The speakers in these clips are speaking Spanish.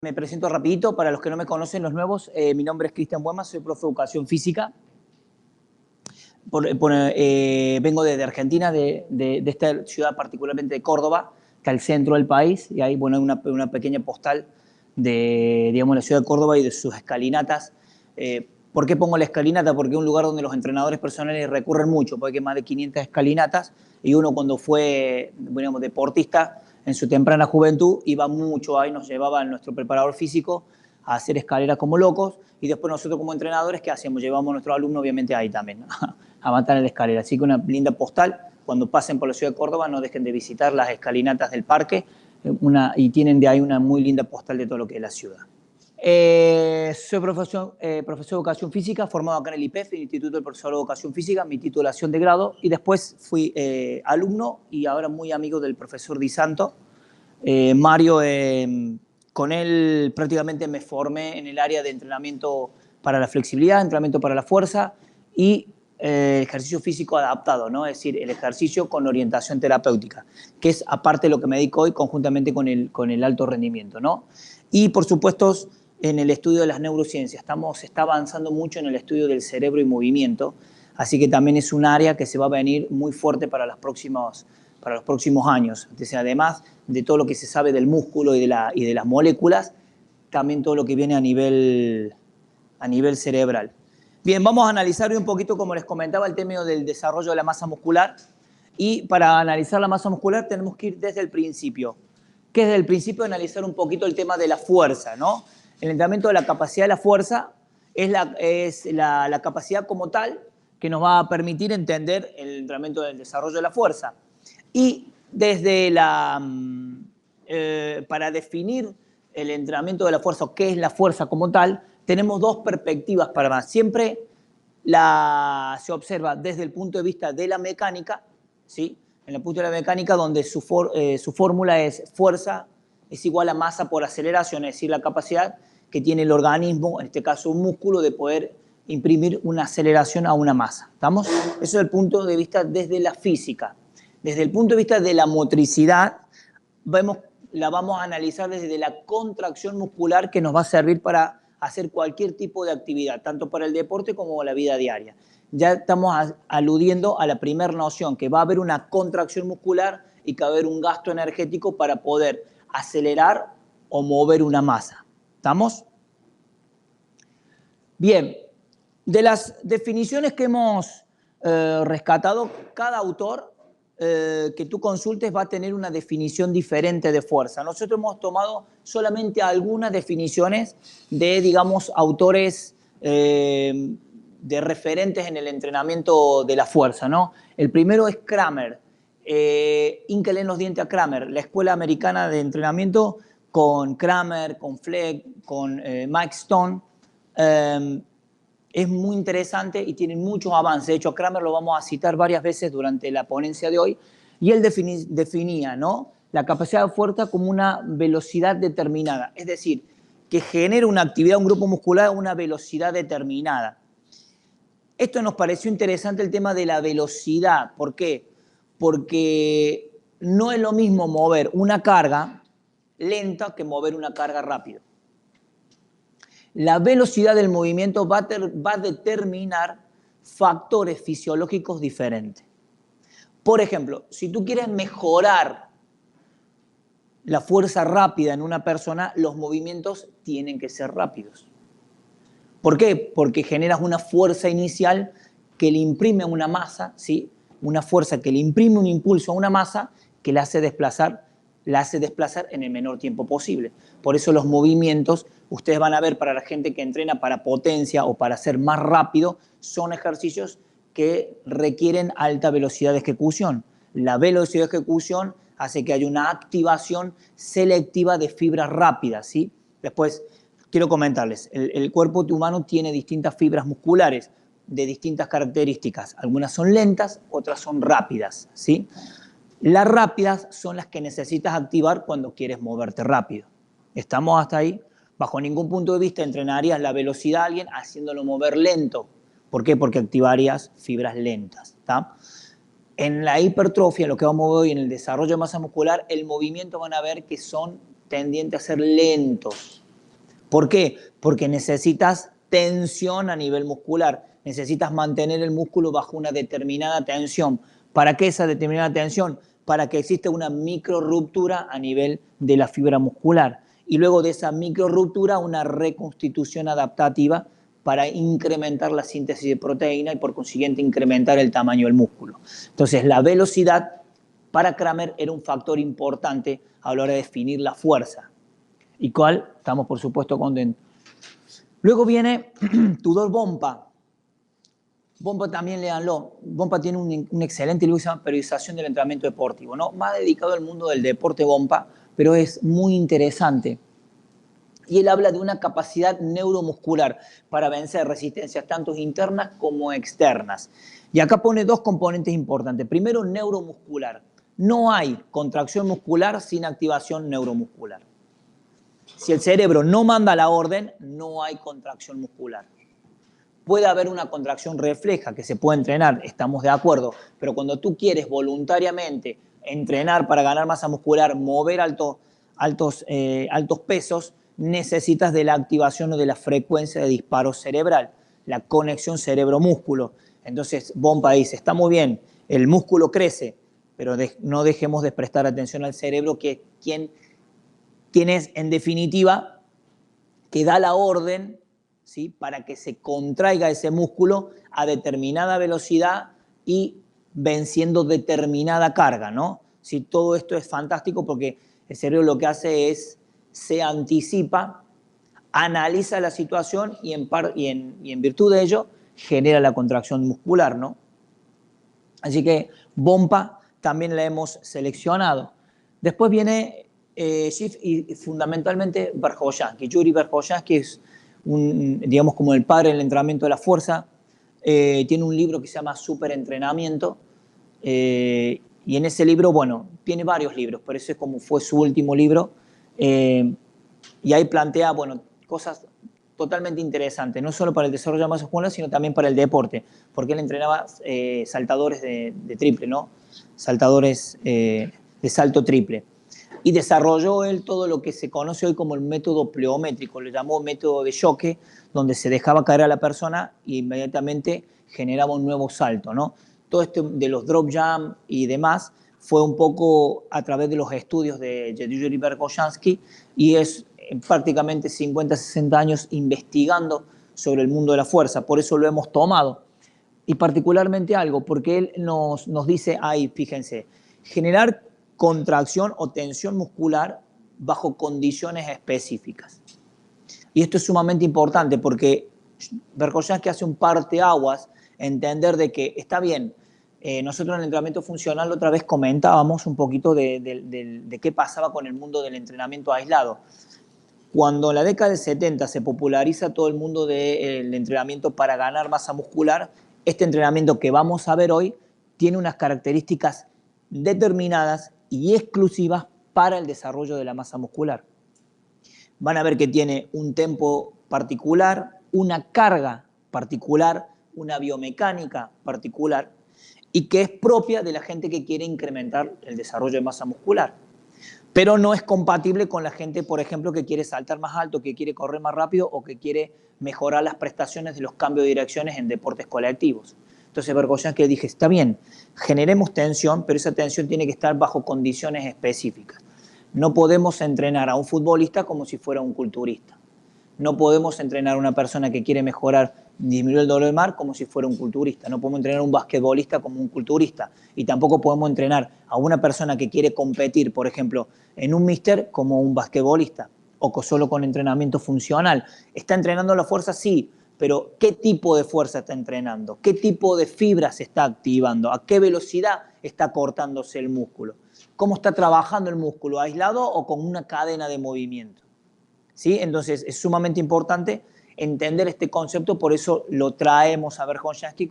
Me presento rapidito, para los que no me conocen, los nuevos, mi nombre es Cristian Buema, soy profe de Educación Física. Vengo desde Argentina, de esta ciudad particularmente de Córdoba, que es el centro del país, y ahí bueno, hay una pequeña postal de, digamos, la ciudad de Córdoba y de sus escalinatas. ¿Por qué pongo la escalinata? Porque es un lugar donde los entrenadores personales recurren mucho, porque hay más de 500 escalinatas, y uno cuando fue, digamos, deportista, en su temprana juventud, iba mucho ahí, nos llevaba nuestro preparador físico a hacer escaleras como locos, y después nosotros como entrenadores, ¿qué hacemos? Llevamos a nuestros alumnos obviamente ahí también, ¿no? A matar en la escalera. Así que una linda postal, cuando pasen por la ciudad de Córdoba, no dejen de visitar las escalinatas del parque, y tienen de ahí una muy linda postal de todo lo que es la ciudad. Soy profesor de Educación Física, formado acá en el IPEF, el Instituto del Profesor de Educación Física, mi titulación de grado, y después fui alumno y ahora muy amigo del profesor Di Santo. Mario, con él prácticamente me formé en el área de entrenamiento para la flexibilidad, entrenamiento para la fuerza y ejercicio físico adaptado, ¿no? Es decir, el ejercicio con orientación terapéutica, que es aparte de lo que me dedico hoy conjuntamente con el alto rendimiento, ¿no? Y por supuesto, en el estudio de las neurociencias. Se está avanzando mucho en el estudio del cerebro y movimiento, así que también es un área que se va a venir muy fuerte para los próximos años. Entonces, además de todo lo que se sabe del músculo y de las moléculas, también todo lo que viene a nivel cerebral. Bien, vamos a analizar hoy un poquito, como les comentaba, el tema del desarrollo de la masa muscular. Y para analizar la masa muscular tenemos que ir desde el principio, que es desde el principio analizar un poquito el tema de la fuerza, ¿no? El entrenamiento de la capacidad de la fuerza es la capacidad como tal que nos va a permitir entender el entrenamiento del desarrollo de la fuerza. Y desde para definir el entrenamiento de la fuerza, o qué es la fuerza como tal, tenemos dos perspectivas para más. Siempre se observa desde el punto de vista de la mecánica, ¿sí? En el punto de la mecánica, donde su fórmula es fuerza es igual a masa por aceleración, es decir, la capacidad que tiene el organismo, en este caso un músculo, de poder imprimir una aceleración a una masa. ¿Estamos? Eso es el punto de vista desde la física. Desde el punto de vista de la motricidad, la vamos a analizar desde la contracción muscular que nos va a servir para hacer cualquier tipo de actividad, tanto para el deporte como la vida diaria. Ya estamos aludiendo a la primera noción, que va a haber una contracción muscular y que va a haber un gasto energético para poder acelerar o mover una masa. ¿Estamos? Bien, de las definiciones que hemos rescatado, cada autor que tú consultes va a tener una definición diferente de fuerza. Nosotros hemos tomado solamente algunas definiciones de, digamos, autores de referentes en el entrenamiento de la fuerza, ¿no? El primero es Kramer. Hínquenle los dientes a Kramer, la escuela americana de entrenamiento con Kramer, con Fleck, con Mike Stone. Es muy interesante y tienen muchos avances. De hecho, a Kramer lo vamos a citar varias veces durante la ponencia de hoy. Y él definía, ¿no?, la capacidad de fuerza como una velocidad determinada. Es decir, que genera una actividad, un grupo muscular a una velocidad determinada. Esto nos pareció interesante, el tema de la velocidad. ¿Por qué? Porque no es lo mismo mover una carga lenta que mover una carga rápida. La velocidad del movimiento va a determinar factores fisiológicos diferentes. Por ejemplo, si tú quieres mejorar la fuerza rápida en una persona, los movimientos tienen que ser rápidos. ¿Por qué? Porque generas una fuerza inicial que le imprime a una masa, ¿sí? Una fuerza que le imprime un impulso a una masa que la hace desplazar en el menor tiempo posible. Por eso los movimientos, ustedes van a ver, para la gente que entrena para potencia o para ser más rápido, son ejercicios que requieren alta velocidad de ejecución. La velocidad de ejecución hace que haya una activación selectiva de fibras rápidas, ¿sí? Después, quiero comentarles, el cuerpo humano tiene distintas fibras musculares de distintas características. Algunas son lentas, otras son rápidas, ¿sí? Las rápidas son las que necesitas activar cuando quieres moverte rápido. ¿Estamos hasta ahí? Bajo ningún punto de vista entrenarías la velocidad a alguien haciéndolo mover lento. ¿Por qué? Porque activarías fibras lentas, ¿tá? En la hipertrofia, lo que vamos a ver hoy en el desarrollo de masa muscular, el movimiento van a ver que son tendientes a ser lentos. ¿Por qué? Porque necesitas tensión a nivel muscular, necesitas mantener el músculo bajo una determinada tensión. ¿Para qué esa determinada tensión? Para que exista una micro ruptura a nivel de la fibra muscular. Y luego de esa micro ruptura, una reconstitución adaptativa para incrementar la síntesis de proteína y por consiguiente incrementar el tamaño del músculo. Entonces, la velocidad para Kramer era un factor importante a la hora de definir la fuerza. Y cual estamos, por supuesto, contentos. Luego viene Tudor Bompa. Bompa también léanlo. Bompa tiene un excelente libro que se llama Periodización del Entrenamiento Deportivo, ¿no? Más dedicado al mundo del deporte Bompa, pero es muy interesante. Y él habla de una capacidad neuromuscular para vencer resistencias tanto internas como externas. Y acá pone dos componentes importantes. Primero, neuromuscular. No hay contracción muscular sin activación neuromuscular. Si el cerebro no manda la orden, no hay contracción muscular. Puede haber una contracción refleja que se puede entrenar, estamos de acuerdo, pero cuando tú quieres voluntariamente entrenar para ganar masa muscular, mover altos pesos, necesitas de la activación o de la frecuencia de disparo cerebral, la conexión cerebro-músculo. Entonces, Bompa dice, está muy bien, el músculo crece, pero no dejemos de prestar atención al cerebro, que es quien es, en definitiva, que da la orden, ¿sí?, para que se contraiga ese músculo a determinada velocidad y venciendo determinada carga, ¿no? Sí, todo esto es fantástico porque el cerebro lo que hace es, se anticipa, analiza la situación y en virtud de ello genera la contracción muscular, ¿no? Así que Bompa también la hemos seleccionado. Después viene Schiff y fundamentalmente Verkhoshansky. Yuri Verkhoshansky es digamos como el padre del entrenamiento de la fuerza. Tiene un libro que se llama Superentrenamiento. Y en ese libro, bueno, tiene varios libros, pero ese es como fue su último libro. Y ahí plantea, bueno, cosas totalmente interesantes, no solo para el desarrollo de masa muscular, sino también para el deporte, porque él entrenaba saltadores de triple, ¿no? Saltadores de salto triple. Y desarrolló él todo lo que se conoce hoy como el método pleométrico, lo llamó método de choque, donde se dejaba caer a la persona e inmediatamente generaba un nuevo salto, ¿no? Todo esto de los drop jump y demás fue un poco a través de los estudios de Yuri Verkhoshansky y es prácticamente 50, 60 años investigando sobre el mundo de la fuerza, por eso lo hemos tomado. Y particularmente algo, porque él nos dice ahí, fíjense, generar contracción o tensión muscular bajo condiciones específicas. Y esto es sumamente importante porque Verkhoshansky hace un parteaguas, entender de que está bien, nosotros en el entrenamiento funcional otra vez comentábamos un poquito de qué pasaba con el mundo del entrenamiento aislado. Cuando en la década del 70 se populariza todo el mundo del entrenamiento para ganar masa muscular, este entrenamiento que vamos a ver hoy tiene unas características determinadas y exclusivas para el desarrollo de la masa muscular. Van a ver que tiene un tempo particular, una carga particular, una biomecánica particular y que es propia de la gente que quiere incrementar el desarrollo de masa muscular. Pero no es compatible con la gente, por ejemplo, que quiere saltar más alto, que quiere correr más rápido o que quiere mejorar las prestaciones de los cambios de direcciones en deportes colectivos. Entonces Verkhoshansky dije, está bien, generemos tensión, pero esa tensión tiene que estar bajo condiciones específicas. No podemos entrenar a un futbolista como si fuera un culturista. No podemos entrenar a una persona que quiere mejorar, disminuir el dolor de mar como si fuera un culturista. No podemos entrenar a un basquetbolista como un culturista. Y tampoco podemos entrenar a una persona que quiere competir, por ejemplo, en un míster como un basquetbolista o solo con entrenamiento funcional. ¿Está entrenando la fuerza? Sí, pero ¿qué tipo de fuerza está entrenando? ¿Qué tipo de fibras está activando? ¿A qué velocidad está cortándose el músculo? ¿Cómo está trabajando el músculo? ¿Aislado o con una cadena de movimiento? ¿Sí? Entonces es sumamente importante entender este concepto, por eso lo traemos a Verkhoshansky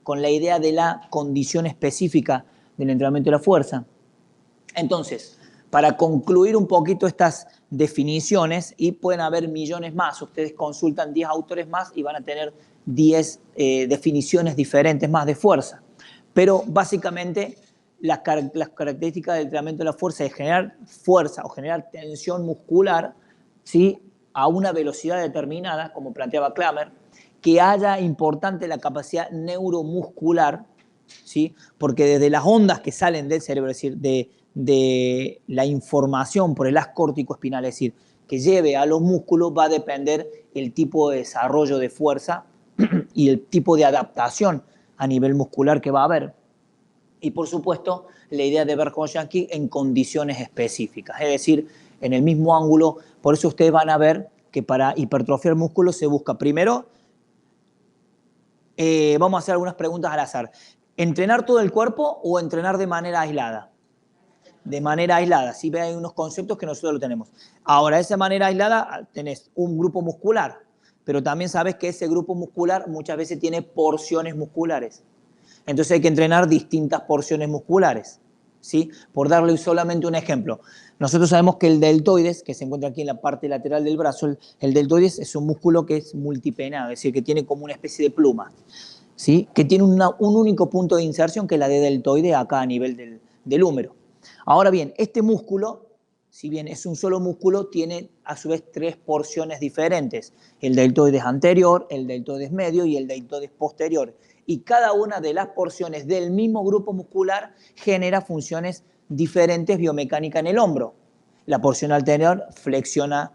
con la idea de la condición específica del entrenamiento de la fuerza. Entonces, para concluir un poquito estas definiciones, y pueden haber millones más, ustedes consultan 10 autores más y van a tener 10 definiciones diferentes más de fuerza. Pero básicamente las características del entrenamiento de la fuerza es generar fuerza o generar tensión muscular, ¿sí?, a una velocidad determinada, como planteaba Klamer, que haya importante la capacidad neuromuscular, ¿sí? Porque desde las ondas que salen del cerebro, es decir, de la información por el haz córtico-espinal, es decir, que lleve a los músculos, va a depender el tipo de desarrollo de fuerza y el tipo de adaptación a nivel muscular que va a haber. Y por supuesto, la idea de Verkhoshansky en condiciones específicas, es decir, en el mismo ángulo. Por eso ustedes van a ver que para hipertrofiar músculos se busca primero, vamos a hacer algunas preguntas al azar. ¿Entrenar todo el cuerpo o entrenar de manera aislada? De manera aislada, sí, hay unos conceptos que nosotros lo tenemos. Ahora, de esa manera aislada tenés un grupo muscular, pero también sabes que ese grupo muscular muchas veces tiene porciones musculares. Entonces hay que entrenar distintas porciones musculares, ¿sí? Por darle solamente un ejemplo. Nosotros sabemos que el deltoides, que se encuentra aquí en la parte lateral del brazo, el deltoides es un músculo que es multipenado, es decir, que tiene como una especie de pluma, ¿sí? Que tiene un único punto de inserción, que es la de deltoide acá a nivel del húmero. Ahora bien, este músculo, si bien es un solo músculo, tiene a su vez tres porciones diferentes. El deltoides anterior, el deltoides medio y el deltoides posterior. Y cada una de las porciones del mismo grupo muscular genera funciones diferentes biomecánicas en el hombro. La porción anterior flexiona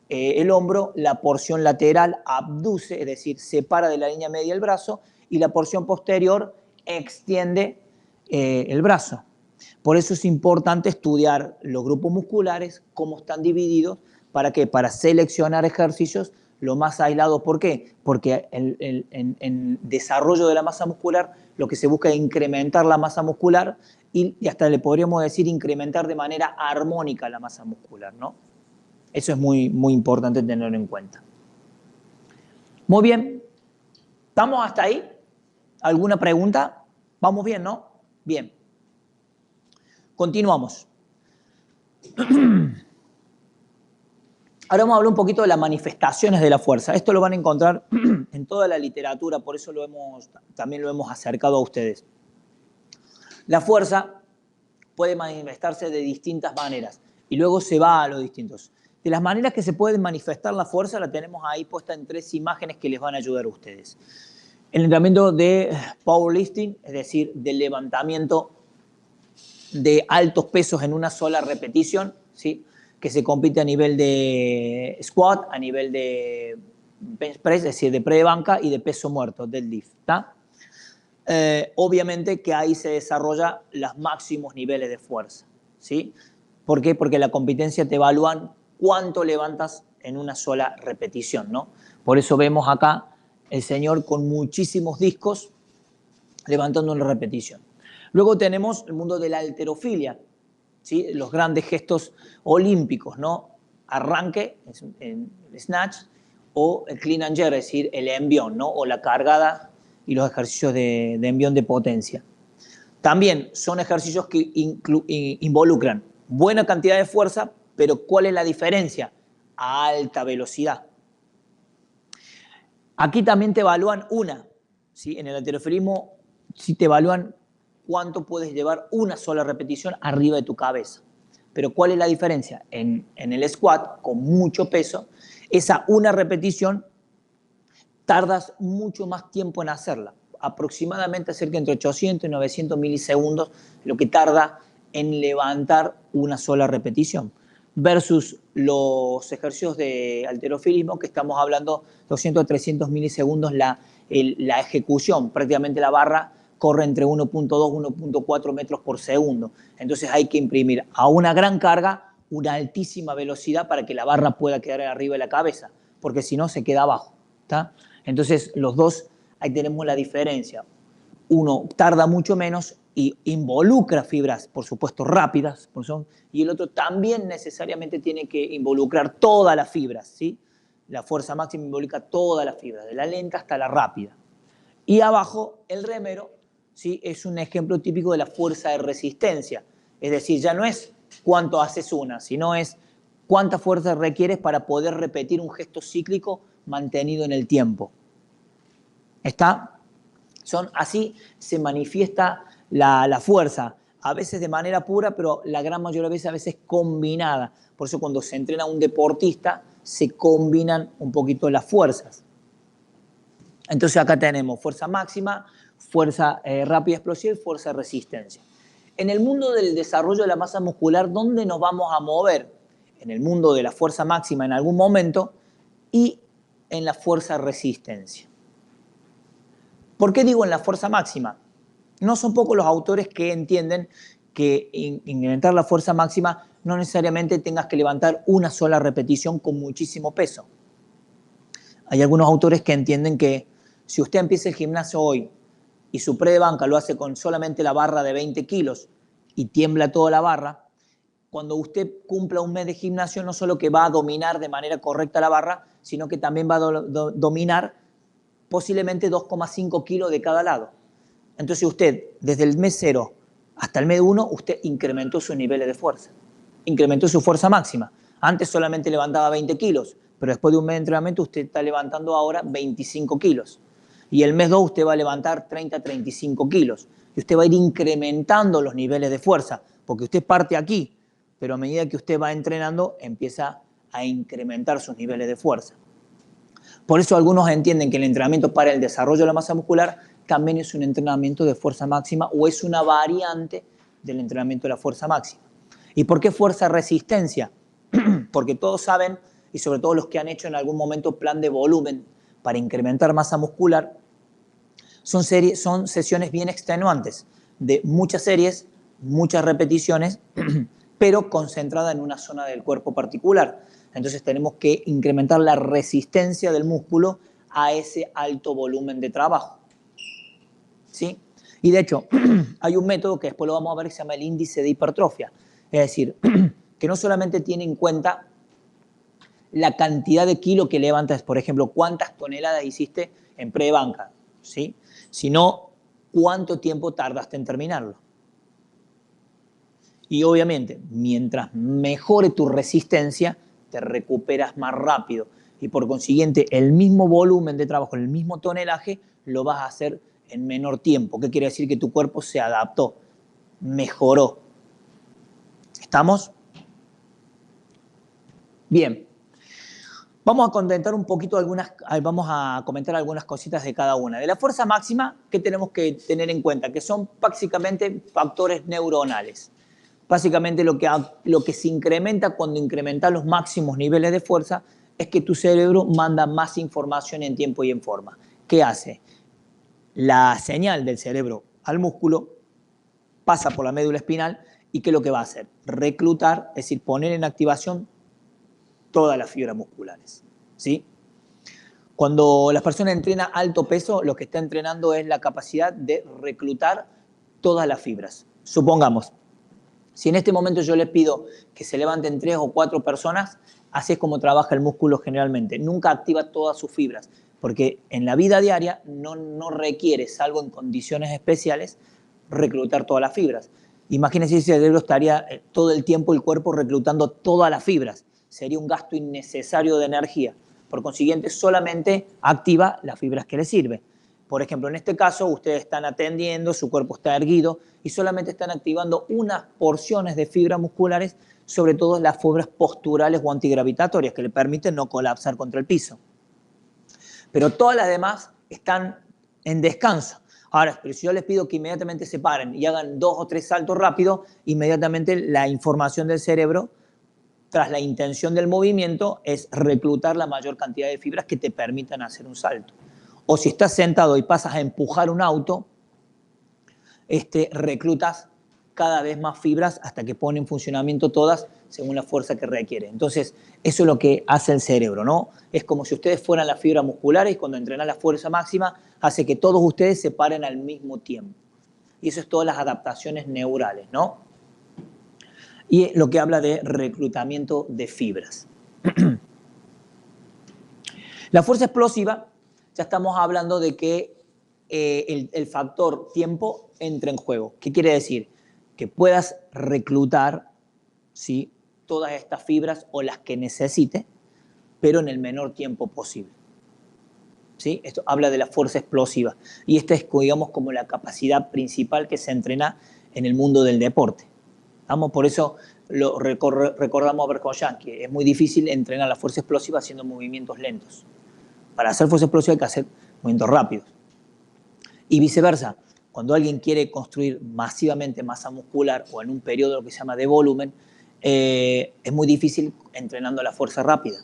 el hombro, la porción lateral abduce, es decir, separa de la línea media el brazo, y la porción posterior extiende el brazo. Por eso es importante estudiar los grupos musculares, cómo están divididos, ¿para qué? Para seleccionar ejercicios lo más aislados. ¿Por qué? Porque en desarrollo de la masa muscular lo que se busca es incrementar la masa muscular y hasta le podríamos decir incrementar de manera armónica la masa muscular, ¿no? Eso es muy, muy importante tenerlo en cuenta. Muy bien. ¿Estamos hasta ahí? ¿Alguna pregunta? ¿Vamos bien, no? Bien. Continuamos. Ahora vamos a hablar un poquito de las manifestaciones de la fuerza. Esto lo van a encontrar en toda la literatura, por eso también lo hemos acercado a ustedes. La fuerza puede manifestarse de distintas maneras y luego se va a los distintos. De las maneras que se puede manifestar la fuerza la tenemos ahí puesta en 3 imágenes que les van a ayudar a ustedes. El entrenamiento de powerlifting, es decir, del levantamiento de altos pesos en una sola repetición, ¿sí? Que se compite a nivel de squat, a nivel de bench press, es decir, de pre de banca y de peso muerto, deadlift. Obviamente que ahí se desarrolla los máximos niveles de fuerza, ¿sí? ¿Por qué? Porque la competencia te evalúan cuánto levantas en una sola repetición, ¿no? Por eso vemos acá el señor con muchísimos discos levantando una repetición. Luego tenemos el mundo de la halterofilia, ¿sí? Los grandes gestos olímpicos, ¿no? Arranque, en snatch, o el clean and jerk, es decir, el envión, ¿no? O la cargada y los ejercicios de envión de potencia. También son ejercicios que involucran buena cantidad de fuerza, pero ¿cuál es la diferencia? A alta velocidad. Aquí también te evalúan ¿sí? En el halterofilismo sí te evalúan cuánto puedes llevar una sola repetición arriba de tu cabeza. Pero ¿cuál es la diferencia? En el squat, con mucho peso, esa una repetición tardas mucho más tiempo en hacerla. Aproximadamente cerca entre 800 y 900 milisegundos lo que tarda en levantar una sola repetición. Versus los ejercicios de halterofilismo, que estamos hablando 200 a 300 milisegundos la ejecución. Prácticamente la barra corre entre 1.2 y 1.4 metros por segundo. Entonces hay que imprimir a una gran carga una altísima velocidad para que la barra pueda quedar arriba de la cabeza, porque si no se queda abajo. ¿Está? Entonces los dos, ahí tenemos la diferencia. Uno tarda mucho menos y involucra fibras, por supuesto, rápidas, y el otro también necesariamente tiene que involucrar todas las fibras, ¿sí? La fuerza máxima involucra todas las fibras, de la lenta hasta la rápida. Y abajo, el remero, ¿sí? Es un ejemplo típico de la fuerza de resistencia. Es decir, ya no es cuánto haces una, sino es cuánta fuerza requieres para poder repetir un gesto cíclico mantenido en el tiempo. Así se manifiesta la fuerza, a veces de manera pura, pero la gran mayoría de veces a veces combinada. Por eso cuando se entrena a un deportista, se combinan un poquito las fuerzas. Entonces acá tenemos fuerza máxima, fuerza rápida explosiva y fuerza de resistencia. En el mundo del desarrollo de la masa muscular, ¿dónde nos vamos a mover? En el mundo de la fuerza máxima en algún momento y en la fuerza de resistencia. ¿Por qué digo en la fuerza máxima? No son pocos los autores que entienden que incrementar la fuerza máxima no necesariamente tengas que levantar una sola repetición con muchísimo peso. Hay algunos autores que entienden que si usted empieza el gimnasio hoy y su pre de banca lo hace con solamente la barra de 20 kilos y tiembla toda la barra, cuando usted cumpla un mes de gimnasio no solo que va a dominar de manera correcta la barra, sino que también va a dominar posiblemente 2,5 kilos de cada lado. Entonces usted, desde el mes 0 hasta el mes 1, usted incrementó sus niveles de fuerza, incrementó su fuerza máxima. Antes solamente levantaba 20 kilos, pero después de un mes de entrenamiento usted está levantando ahora 25 kilos. Y el mes 2 usted va a levantar 30, 35 kilos. Y usted va a ir incrementando los niveles de fuerza, porque usted parte aquí, pero a medida que usted va entrenando, empieza a incrementar sus niveles de fuerza. Por eso algunos entienden que el entrenamiento para el desarrollo de la masa muscular también es un entrenamiento de fuerza máxima o es una variante del entrenamiento de la fuerza máxima. ¿Y por qué fuerza-resistencia? Porque todos saben, y sobre todo los que han hecho en algún momento plan de volumen para incrementar masa muscular, son sesiones bien extenuantes, de muchas series, muchas repeticiones, pero concentrada en una zona del cuerpo particular. Entonces tenemos que incrementar la resistencia del músculo a ese alto volumen de trabajo. ¿Sí? Y de hecho, hay un método que después lo vamos a ver que se llama el índice de hipertrofia. Es decir, que no solamente tiene en cuenta la cantidad de kilos que levantas, por ejemplo, cuántas toneladas hiciste en pre-banca, ¿sí? Sino cuánto tiempo tardaste en terminarlo. Y obviamente, mientras mejore tu resistencia, te recuperas más rápido. Y por consiguiente, el mismo volumen de trabajo, el mismo tonelaje, lo vas a hacer en menor tiempo. ¿Qué quiere decir? Que tu cuerpo se adaptó, mejoró. ¿Estamos? Bien. Vamos a comentar un poquito vamos a comentar algunas cositas de cada una. De la fuerza máxima, ¿qué tenemos que tener en cuenta? Que son básicamente factores neuronales. Básicamente lo que se incrementa cuando incrementas los máximos niveles de fuerza es que tu cerebro manda más información en tiempo y en forma. ¿Qué hace? La señal del cerebro al músculo pasa por la médula espinal y ¿qué es lo que va a hacer? Reclutar, es decir, poner en activación todas las fibras musculares. ¿Sí? Cuando las personas entrenan alto peso, lo que está entrenando es la capacidad de reclutar todas las fibras. Supongamos, si en este momento yo les pido que se levanten 3 o 4 personas, así es como trabaja el músculo generalmente. Nunca activa todas sus fibras, porque en la vida diaria no requiere, salvo en condiciones especiales, reclutar todas las fibras. Imagínense si el cerebro estaría todo el tiempo el cuerpo reclutando todas las fibras. Sería un gasto innecesario de energía. Por consiguiente, solamente activa las fibras que le sirven. Por ejemplo, en este caso, ustedes están atendiendo, su cuerpo está erguido y solamente están activando unas porciones de fibras musculares, sobre todo las fibras posturales o antigravitatorias, que le permiten no colapsar contra el piso. Pero todas las demás están en descanso. Ahora, pero si yo les pido que inmediatamente se paren y hagan 2 o 3 saltos rápidos, inmediatamente la información del cerebro, tras la intención del movimiento, es reclutar la mayor cantidad de fibras que te permitan hacer un salto. O si estás sentado y pasas a empujar un auto, reclutas cada vez más fibras hasta que pone en funcionamiento todas según la fuerza que requiere. Entonces, eso es lo que hace el cerebro, ¿no? Es como si ustedes fueran las fibras musculares y cuando entrenan la fuerza máxima hace que todos ustedes se paren al mismo tiempo. Y eso es todas las adaptaciones neurales, ¿no? Y lo que habla de reclutamiento de fibras. La fuerza explosiva, ya estamos hablando de que el factor tiempo entra en juego. ¿Qué quiere decir? Que puedas reclutar, ¿sí?, todas estas fibras o las que necesite, pero en el menor tiempo posible. ¿Sí? Esto habla de la fuerza explosiva. Y esta es, digamos, como la capacidad principal que se entrena en el mundo del deporte. ¿Vamos? Por eso recordamos a Verkhoyan, que es muy difícil entrenar la fuerza explosiva haciendo movimientos lentos. Para hacer fuerza explosiva hay que hacer movimientos rápidos. Y viceversa, cuando alguien quiere construir masivamente masa muscular o en un periodo lo que se llama de volumen, es muy difícil entrenando la fuerza rápida,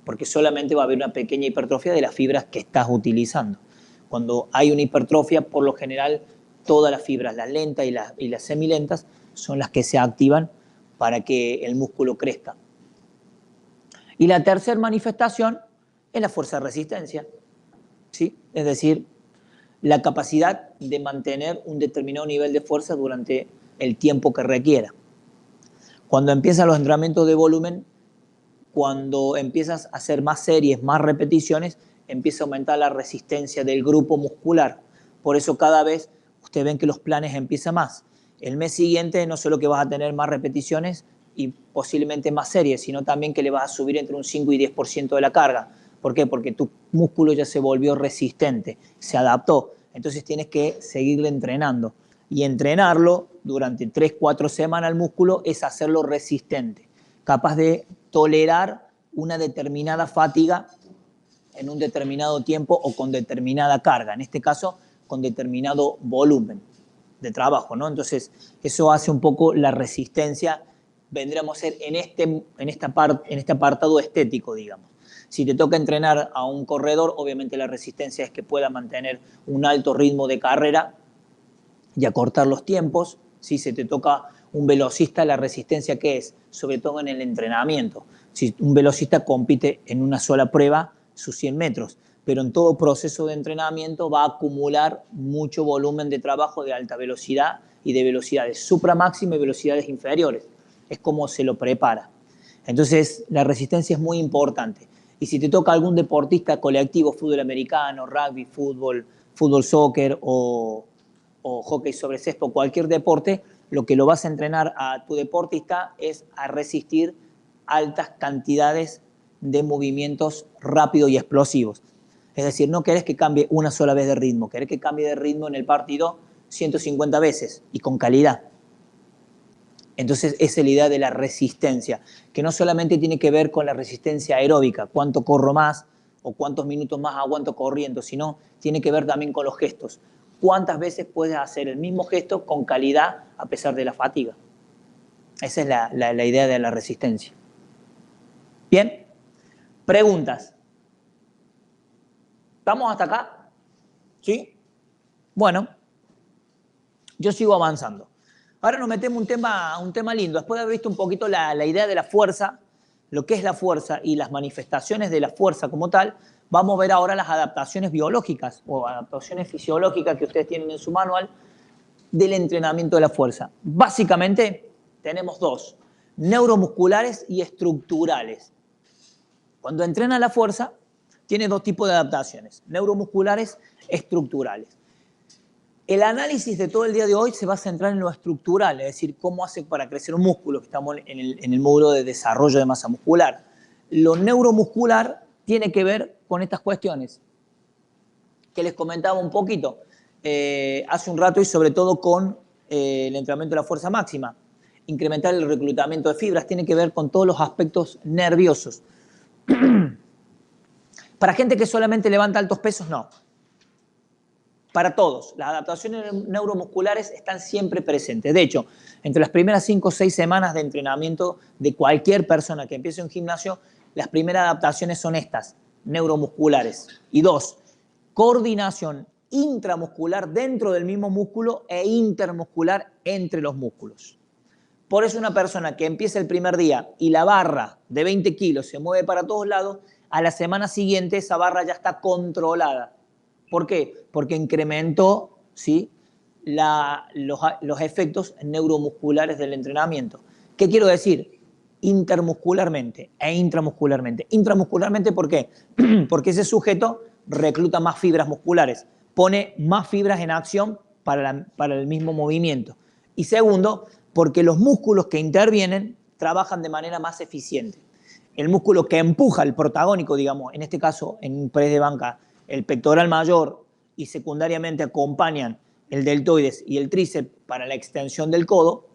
porque solamente va a haber una pequeña hipertrofia de las fibras que estás utilizando. Cuando hay una hipertrofia, por lo general, todas las fibras, las lentas y las semilentas, son las que se activan para que el músculo crezca. Y la tercera manifestación es la fuerza de resistencia, ¿sí? Es decir, la capacidad de mantener un determinado nivel de fuerza durante el tiempo que requiera. Cuando empiezan los entrenamientos de volumen, cuando empiezas a hacer más series, más repeticiones, empieza a aumentar la resistencia del grupo muscular. Por eso cada vez ustedes ven que los planes empiezan más. El mes siguiente no solo que vas a tener más repeticiones y posiblemente más series, sino también que le vas a subir entre un 5 y 10% de la carga. ¿Por qué? Porque tu músculo ya se volvió resistente, se adaptó. Entonces tienes que seguirle entrenando. Y entrenarlo durante 3-4 semanas al músculo es hacerlo resistente, capaz de tolerar una determinada fatiga en un determinado tiempo o con determinada carga, en este caso con determinado volumen de trabajo, ¿no? Entonces eso hace un poco la resistencia, vendríamos a ser en este apartado estético, digamos. Si te toca entrenar a un corredor, obviamente la resistencia es que pueda mantener un alto ritmo de carrera y acortar los tiempos. Si se te toca un velocista, la resistencia ¿qué es? Sobre todo en el entrenamiento. Si un velocista compite en una sola prueba, sus 100 metros, pero en todo proceso de entrenamiento va a acumular mucho volumen de trabajo de alta velocidad y de velocidades supramáximas y velocidades inferiores. Es como se lo prepara. Entonces, la resistencia es muy importante. Y si te toca algún deportista colectivo, fútbol americano, rugby, fútbol soccer o hockey sobre césped, cualquier deporte, lo que lo vas a entrenar a tu deportista es a resistir altas cantidades de movimientos rápidos y explosivos. Es decir, no querés que cambie una sola vez de ritmo, querés que cambie de ritmo en el partido 150 veces y con calidad. Entonces, esa es la idea de la resistencia, que no solamente tiene que ver con la resistencia aeróbica, cuánto corro más o cuántos minutos más aguanto corriendo, sino tiene que ver también con los gestos. ¿Cuántas veces puedes hacer el mismo gesto con calidad a pesar de la fatiga? Esa es la idea de la resistencia. ¿Bien? Preguntas. ¿Estamos hasta acá? ¿Sí? Bueno, yo sigo avanzando. Ahora nos metemos un tema lindo. Después de haber visto un poquito la idea de la fuerza, lo que es la fuerza y las manifestaciones de la fuerza como tal, vamos a ver ahora las adaptaciones biológicas o adaptaciones fisiológicas que ustedes tienen en su manual del entrenamiento de la fuerza. Básicamente tenemos dos, neuromusculares y estructurales. Cuando entrena la fuerza, tiene dos tipos de adaptaciones, neuromusculares, estructurales. El análisis de todo el día de hoy se va a centrar en lo estructural, es decir, cómo hace para crecer un músculo, que estamos en el módulo de desarrollo de masa muscular. Lo neuromuscular tiene que ver con estas cuestiones que les comentaba un poquito hace un rato y sobre todo con el entrenamiento de la fuerza máxima. Incrementar el reclutamiento de fibras tiene que ver con todos los aspectos nerviosos. Para gente que solamente levanta altos pesos, no. Para todos, las adaptaciones neuromusculares están siempre presentes. De hecho, entre las primeras 5 o 6 semanas de entrenamiento de cualquier persona que empiece un gimnasio, las primeras adaptaciones son estas, neuromusculares. Y dos, coordinación intramuscular dentro del mismo músculo e intermuscular entre los músculos. Por eso una persona que empieza el primer día y la barra de 20 kilos se mueve para todos lados, a la semana siguiente esa barra ya está controlada. ¿Por qué? Porque incrementó, ¿sí?, los efectos neuromusculares del entrenamiento. ¿Qué quiero decir? Intermuscularmente e intramuscularmente. Intramuscularmente, ¿por qué? Porque ese sujeto recluta más fibras musculares, pone más fibras en acción para el mismo movimiento. Y segundo, porque los músculos que intervienen trabajan de manera más eficiente. El músculo que empuja el protagónico, digamos, en este caso en un press de banca, el pectoral mayor y secundariamente acompañan el deltoides y el tríceps para la extensión del codo,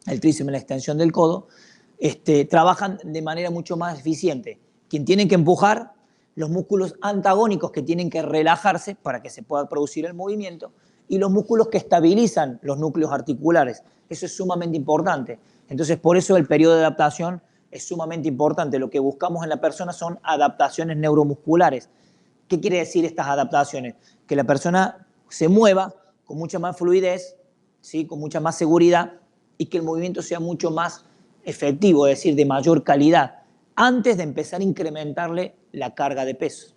el tríceps en la extensión del codo, trabajan de manera mucho más eficiente. Quien tiene que empujar, los músculos antagónicos que tienen que relajarse para que se pueda producir el movimiento, y los músculos que estabilizan los núcleos articulares. Eso es sumamente importante. Entonces, por eso el periodo de adaptación es sumamente importante. Lo que buscamos en la persona son adaptaciones neuromusculares. ¿Qué quiere decir estas adaptaciones? Que la persona se mueva con mucha más fluidez, ¿sí? Con mucha más seguridad, y que el movimiento sea mucho más efectivo, es decir, de mayor calidad, antes de empezar a incrementarle la carga de peso.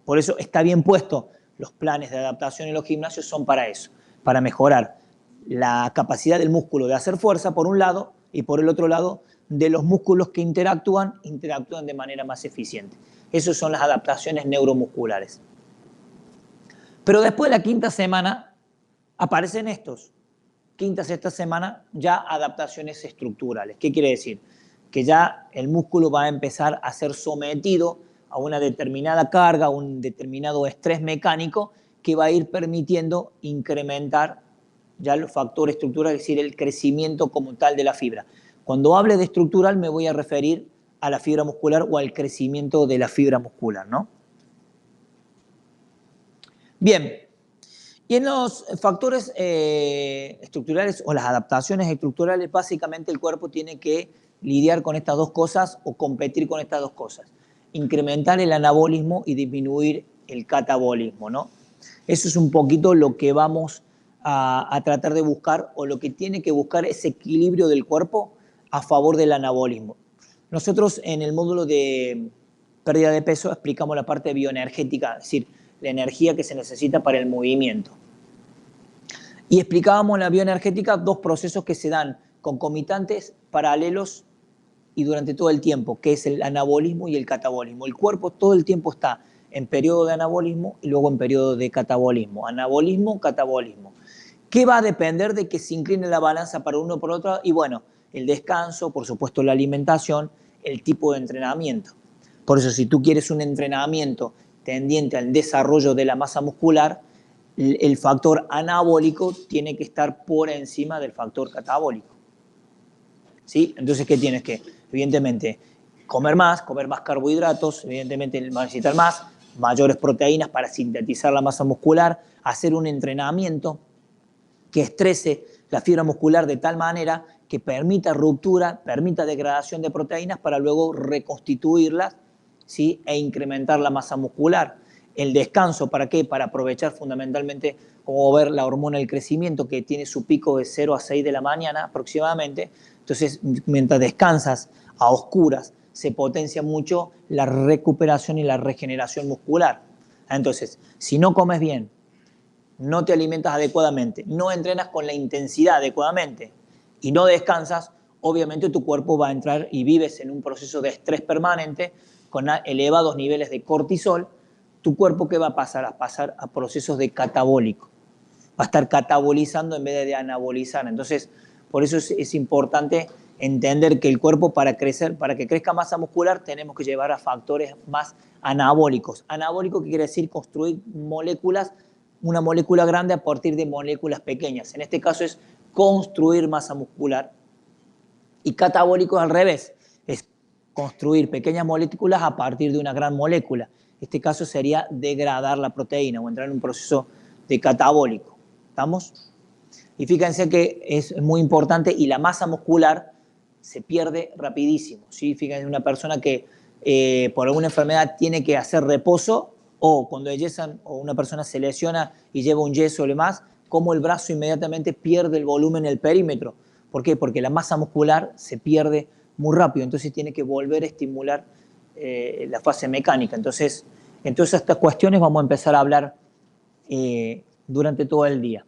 Por eso está bien puesto. Los planes de adaptación en los gimnasios son para eso, para mejorar la capacidad del músculo de hacer fuerza por un lado, y por el otro lado de los músculos que interactúan de manera más eficiente. Esas son las adaptaciones neuromusculares. Pero después de la quinta semana aparecen estos. Quinta, sexta semana, ya adaptaciones estructurales. ¿Qué quiere decir? Que ya el músculo va a empezar a ser sometido a una determinada carga, a un determinado estrés mecánico que va a ir permitiendo incrementar ya los factores estructurales, es decir, el crecimiento como tal de la fibra. Cuando hable de estructural me voy a referir a la fibra muscular o al crecimiento de la fibra muscular, ¿no? Bien, y en los factores estructurales o las adaptaciones estructurales, básicamente el cuerpo tiene que lidiar con estas dos cosas o competir con estas dos cosas. Incrementar el anabolismo y disminuir el catabolismo, ¿no? Eso es un poquito lo que vamos a tratar de buscar, o lo que tiene que buscar ese equilibrio del cuerpo a favor del anabolismo. Nosotros en el módulo de pérdida de peso explicamos la parte bioenergética, es decir, la energía que se necesita para el movimiento. Y explicábamos en la bioenergética dos procesos que se dan concomitantes, paralelos y durante todo el tiempo, que es el anabolismo y el catabolismo. El cuerpo todo el tiempo está en periodo de anabolismo y luego en periodo de catabolismo. Anabolismo, catabolismo. ¿Qué va a depender de que se incline la balanza para uno o por otro? Y bueno, el descanso, por supuesto la alimentación, el tipo de entrenamiento. Por eso, si tú quieres un entrenamiento tendiente al desarrollo de la masa muscular, el factor anabólico tiene que estar por encima del factor catabólico. ¿Sí? Entonces, ¿qué tienes que? Evidentemente, comer más carbohidratos, evidentemente necesitar más, mayores proteínas para sintetizar la masa muscular, hacer un entrenamiento que estrese la fibra muscular de tal manera que permita ruptura, permita degradación de proteínas para luego reconstituirlas, ¿sí? E incrementar la masa muscular. El descanso, ¿para qué? Para aprovechar fundamentalmente, como ver la hormona del crecimiento, que tiene su pico de 0 a 6 de la mañana aproximadamente. Entonces, mientras descansas a oscuras, se potencia mucho la recuperación y la regeneración muscular. Entonces, si no comes bien, no te alimentas adecuadamente, no entrenas con la intensidad adecuadamente y no descansas, obviamente tu cuerpo va a entrar y vives en un proceso de estrés permanente con elevados niveles de cortisol. Tu cuerpo, ¿qué va a pasar? A pasar a procesos de catabólico. Va a estar catabolizando en vez de anabolizar. Entonces, por eso es importante entender que el cuerpo, para que crezca masa muscular, tenemos que llevar a factores más anabólicos. Anabólico, ¿qué quiere decir? Construir moléculas, una molécula grande a partir de moléculas pequeñas. En este caso es construir masa muscular. Y catabólico es al revés, es construir pequeñas moléculas a partir de una gran molécula. En este caso sería degradar la proteína o entrar en un proceso de catabólico. ¿Estamos? Y fíjense que es muy importante, y la masa muscular se pierde rapidísimo, ¿sí? Fíjense, una persona que por alguna enfermedad tiene que hacer reposo, o cuando yesan o una persona se lesiona y lleva un yeso o demás, como el brazo inmediatamente pierde el volumen en el perímetro. ¿Por qué? Porque la masa muscular se pierde muy rápido, entonces tiene que volver a estimular la fase mecánica. Entonces estas cuestiones vamos a empezar a hablar durante todo el día.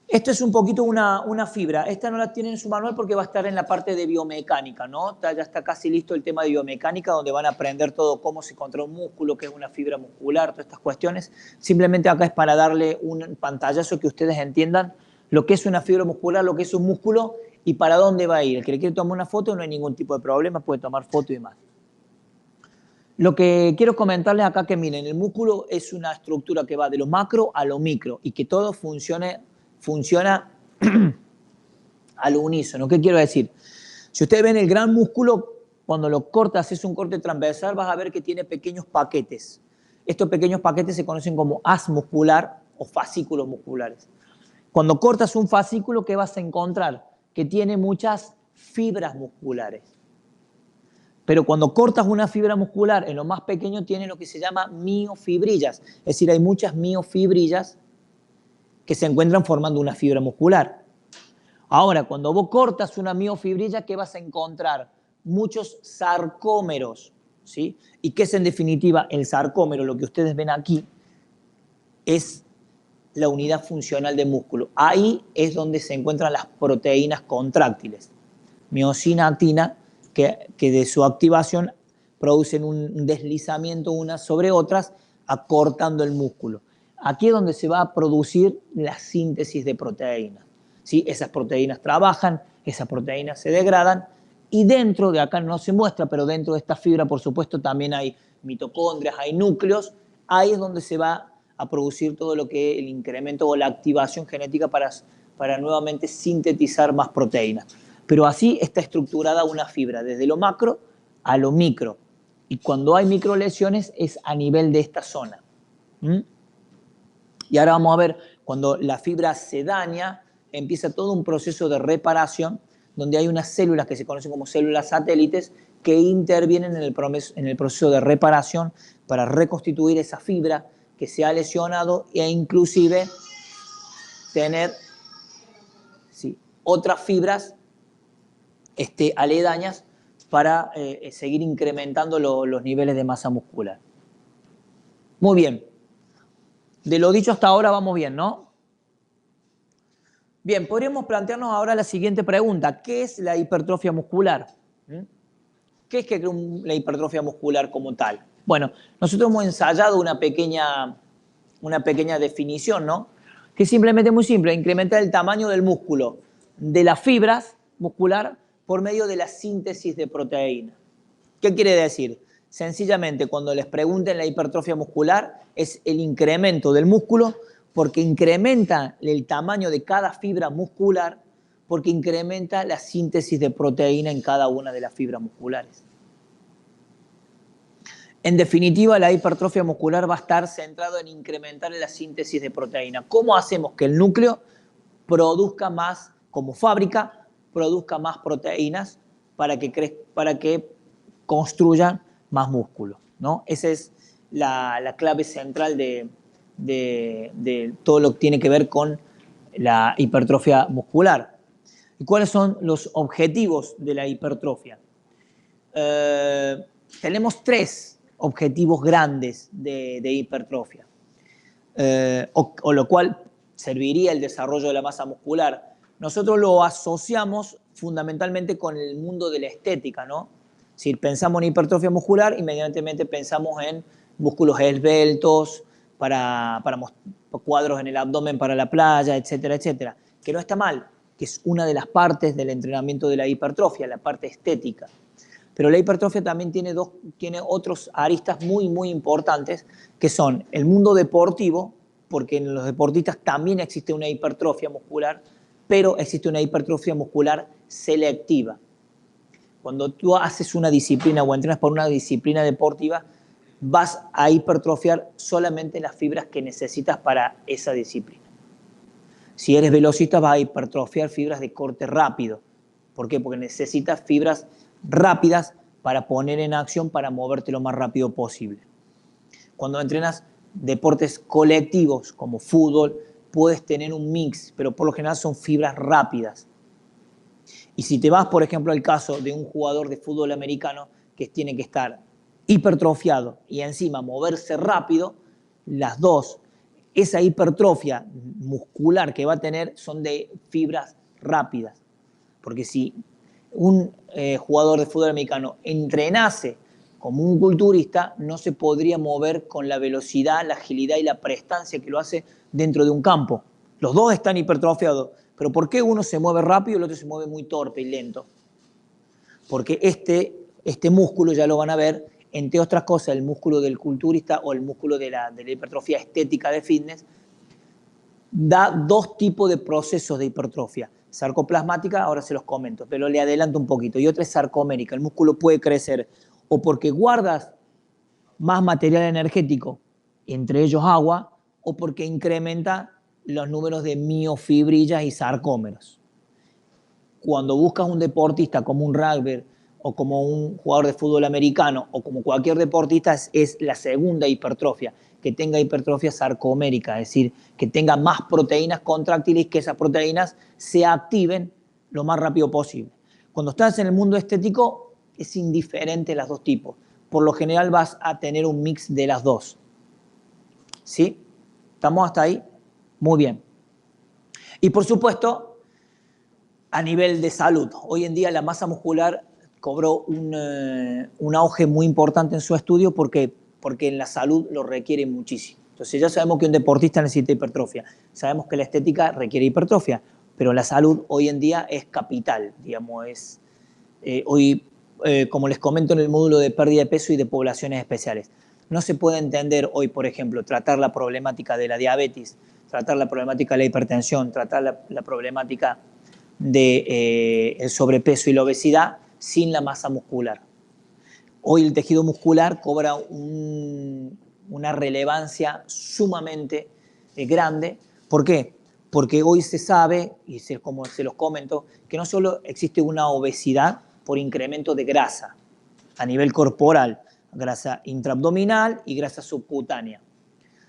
Esto es un poquito una fibra. Esta no la tienen en su manual porque va a estar en la parte de biomecánica, ¿no? Ya está casi listo el tema de biomecánica, donde van a aprender todo cómo se contrae un músculo, qué es una fibra muscular, todas estas cuestiones. Simplemente acá es para darle un pantallazo que ustedes entiendan lo que es una fibra muscular, lo que es un músculo y para dónde va a ir. El que le quiere tomar una foto, no hay ningún tipo de problema, puede tomar foto y demás. Lo que quiero comentarles acá, que miren, el músculo es una estructura que va de lo macro a lo micro y que todo funciona al unísono. ¿Qué quiero decir? Si ustedes ven el gran músculo, cuando lo cortas, es un corte transversal, vas a ver que tiene pequeños paquetes. Estos pequeños paquetes se conocen como haz muscular o fascículos musculares. Cuando cortas un fascículo, ¿qué vas a encontrar? Que tiene muchas fibras musculares. Pero cuando cortas una fibra muscular, en lo más pequeño tiene lo que se llama miofibrillas. Es decir, hay muchas miofibrillas que se encuentran formando una fibra muscular. Ahora, cuando vos cortas una miofibrilla, ¿qué vas a encontrar? Muchos sarcómeros, ¿sí? ¿Y qué es en definitiva el sarcómero? Lo que ustedes ven aquí es la unidad funcional de músculo. Ahí es donde se encuentran las proteínas contráctiles. Miosina, actina, que de su activación producen un deslizamiento unas sobre otras, acortando el músculo. Aquí es donde se va a producir la síntesis de proteínas. ¿Sí? Esas proteínas trabajan, esas proteínas se degradan, y dentro de acá no se muestra, pero dentro de esta fibra, por supuesto, también hay mitocondrias, hay núcleos. Ahí es donde se va a producir todo lo que es el incremento o la activación genética para nuevamente sintetizar más proteínas. Pero así está estructurada una fibra, desde lo macro a lo micro. Y cuando hay microlesiones es a nivel de esta zona. Y ahora vamos a ver, cuando la fibra se daña, empieza todo un proceso de reparación, donde hay unas células que se conocen como células satélites que intervienen en el proceso de reparación para reconstituir esa fibra que se ha lesionado e inclusive tener otras fibras aledañas para seguir incrementando los niveles de masa muscular. Muy bien. De lo dicho hasta ahora vamos bien, ¿no? Bien, podríamos plantearnos ahora la siguiente pregunta. ¿Qué es la hipertrofia muscular? ¿Qué es la hipertrofia muscular como tal? Bueno, nosotros hemos ensayado una pequeña definición, ¿no? Que es simplemente muy simple, incrementar el tamaño del músculo, de las fibras muscular, por medio de la síntesis de proteína. ¿Qué quiere decir? Sencillamente, cuando les pregunten la hipertrofia muscular, es el incremento del músculo porque incrementa el tamaño de cada fibra muscular, porque incrementa la síntesis de proteína en cada una de las fibras musculares. En definitiva, la hipertrofia muscular va a estar centrado en incrementar la síntesis de proteína. ¿Cómo hacemos que el núcleo produzca más, como fábrica, produzca más proteínas para que construyan más músculo, ¿no? Esa es la clave central de todo lo que tiene que ver con la hipertrofia muscular. ¿Y cuáles son los objetivos de la hipertrofia? Tenemos 3 objetivos grandes de hipertrofia, o lo cual serviría el desarrollo de la masa muscular. Nosotros lo asociamos fundamentalmente con el mundo de la estética, ¿no? Si pensamos en hipertrofia muscular, inmediatamente pensamos en músculos esbeltos, para cuadros en el abdomen para la playa, etcétera, etcétera. Que no está mal, que es una de las partes del entrenamiento de la hipertrofia, la parte estética. Pero la hipertrofia también tiene otros aristas muy, muy importantes, que son el mundo deportivo, porque en los deportistas también existe una hipertrofia muscular, pero existe una hipertrofia muscular selectiva. Cuando tú haces una disciplina o entrenas por una disciplina deportiva, vas a hipertrofiar solamente las fibras que necesitas para esa disciplina. Si eres velocista, vas a hipertrofiar fibras de corte rápido. ¿Por qué? Porque necesitas fibras rápidas para poner en acción, para moverte lo más rápido posible. Cuando entrenas deportes colectivos como fútbol, puedes tener un mix, pero por lo general son fibras rápidas. Y si te vas, por ejemplo, al caso de un jugador de fútbol americano que tiene que estar hipertrofiado y encima moverse rápido, las dos, esa hipertrofia muscular que va a tener son de fibras rápidas. Porque si un jugador de fútbol americano entrenase como un culturista, no se podría mover con la velocidad, la agilidad y la prestancia que lo hace dentro de un campo. Los dos están hipertrofiados, pero ¿por qué uno se mueve rápido y el otro se mueve muy torpe y lento? Porque este músculo, ya lo van a ver, entre otras cosas, el músculo del culturista o el músculo de la hipertrofia estética de fitness, da 2 tipos de procesos de hipertrofia. sarcoplasmática, ahora se los comento, pero le adelanto un poquito. Y otra es sarcomérica. El músculo puede crecer o porque guardas más material energético, entre ellos agua, o porque incrementa los números de miofibrillas y sarcómeros. Cuando buscas un deportista como un rugby o como un jugador de fútbol americano o como cualquier deportista, es la segunda hipertrofia, que tenga hipertrofia sarcomérica, es decir, que tenga más proteínas contráctiles, que esas proteínas se activen lo más rápido posible. Cuando estás en el mundo estético, es indiferente las dos tipos. Por lo general vas a tener un mix de las dos. ¿Sí? ¿Estamos hasta ahí? Muy bien. Y por supuesto, a nivel de salud, hoy en día la masa muscular cobró un auge muy importante en su estudio porque en la salud lo requiere muchísimo. Entonces ya sabemos que un deportista necesita hipertrofia, sabemos que la estética requiere hipertrofia, pero la salud hoy en día es capital, digamos, como les comento en el módulo de pérdida de peso y de poblaciones especiales. No se puede entender hoy, por ejemplo, tratar la problemática de la diabetes, tratar la problemática de la hipertensión, tratar la problemática del sobrepeso y la obesidad sin la masa muscular. Hoy el tejido muscular cobra una relevancia sumamente grande. ¿Por qué? Porque hoy se sabe, y como se los comento, que no solo existe una obesidad por incremento de grasa a nivel corporal, grasa intraabdominal y grasa subcutánea,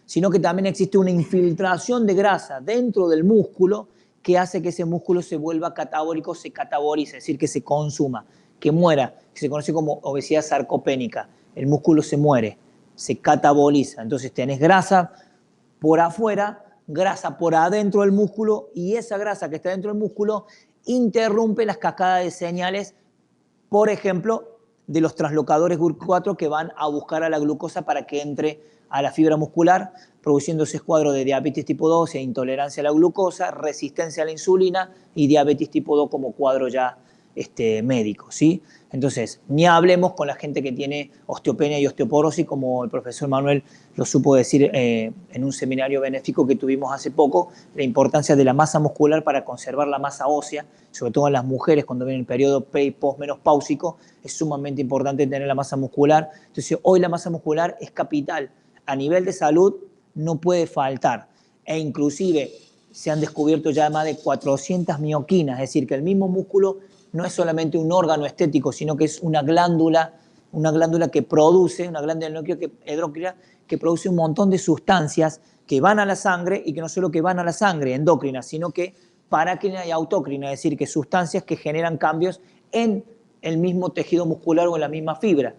sino que también existe una infiltración de grasa dentro del músculo que hace que ese músculo se vuelva catabólico, se catabolice, es decir, que se consuma, que muera, que se conoce como obesidad sarcopénica. El músculo se muere, se cataboliza. Entonces tenés grasa por afuera, grasa por adentro del músculo, y esa grasa que está dentro del músculo interrumpe las cascadas de señales, por ejemplo, de los translocadores GUR4 que van a buscar a la glucosa para que entre a la fibra muscular, produciendo ese cuadro de diabetes tipo 2, intolerancia a la glucosa, resistencia a la insulina y diabetes tipo 2 como cuadro ya médico, ¿sí? Entonces, ni hablemos con la gente que tiene osteopenia y osteoporosis, como el profesor Manuel lo supo decir en un seminario benéfico que tuvimos hace poco, la importancia de la masa muscular para conservar la masa ósea, sobre todo en las mujeres cuando viene el periodo pre- y postmenopáusico, es sumamente importante tener la masa muscular. Entonces, hoy la masa muscular es capital. A nivel de salud no puede faltar. E inclusive se han descubierto ya más de 400 mioquinas, es decir, que el mismo músculo no es solamente un órgano estético, sino que es una glándula que produce, una glándula endocrina que produce un montón de sustancias que van a la sangre y que no solo que van a la sangre endocrina, sino que parácrina y autócrina, es decir, que sustancias que generan cambios en el mismo tejido muscular o en la misma fibra.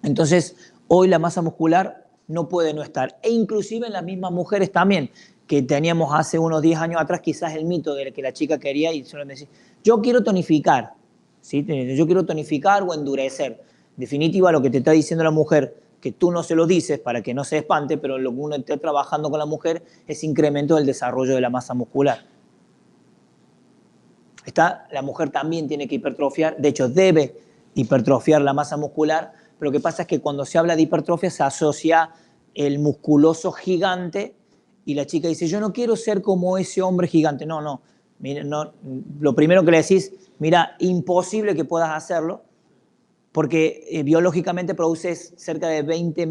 Entonces, hoy la masa muscular no puede no estar. E inclusive en las mismas mujeres también, que teníamos hace unos 10 años atrás quizás el mito de que la chica quería y solo me decía, yo quiero tonificar, ¿sí? Yo quiero tonificar o endurecer. En definitiva, lo que te está diciendo la mujer, que tú no se lo dices para que no se espante, pero lo que uno está trabajando con la mujer es incremento del desarrollo de la masa muscular. La mujer también tiene que hipertrofiar, de hecho debe hipertrofiar la masa muscular, pero lo que pasa es que cuando se habla de hipertrofia se asocia el musculoso gigante y la chica dice, yo no quiero ser como ese hombre gigante. No, mira, no, lo primero que le decís, mira, imposible que puedas hacerlo, porque biológicamente produces cerca de 20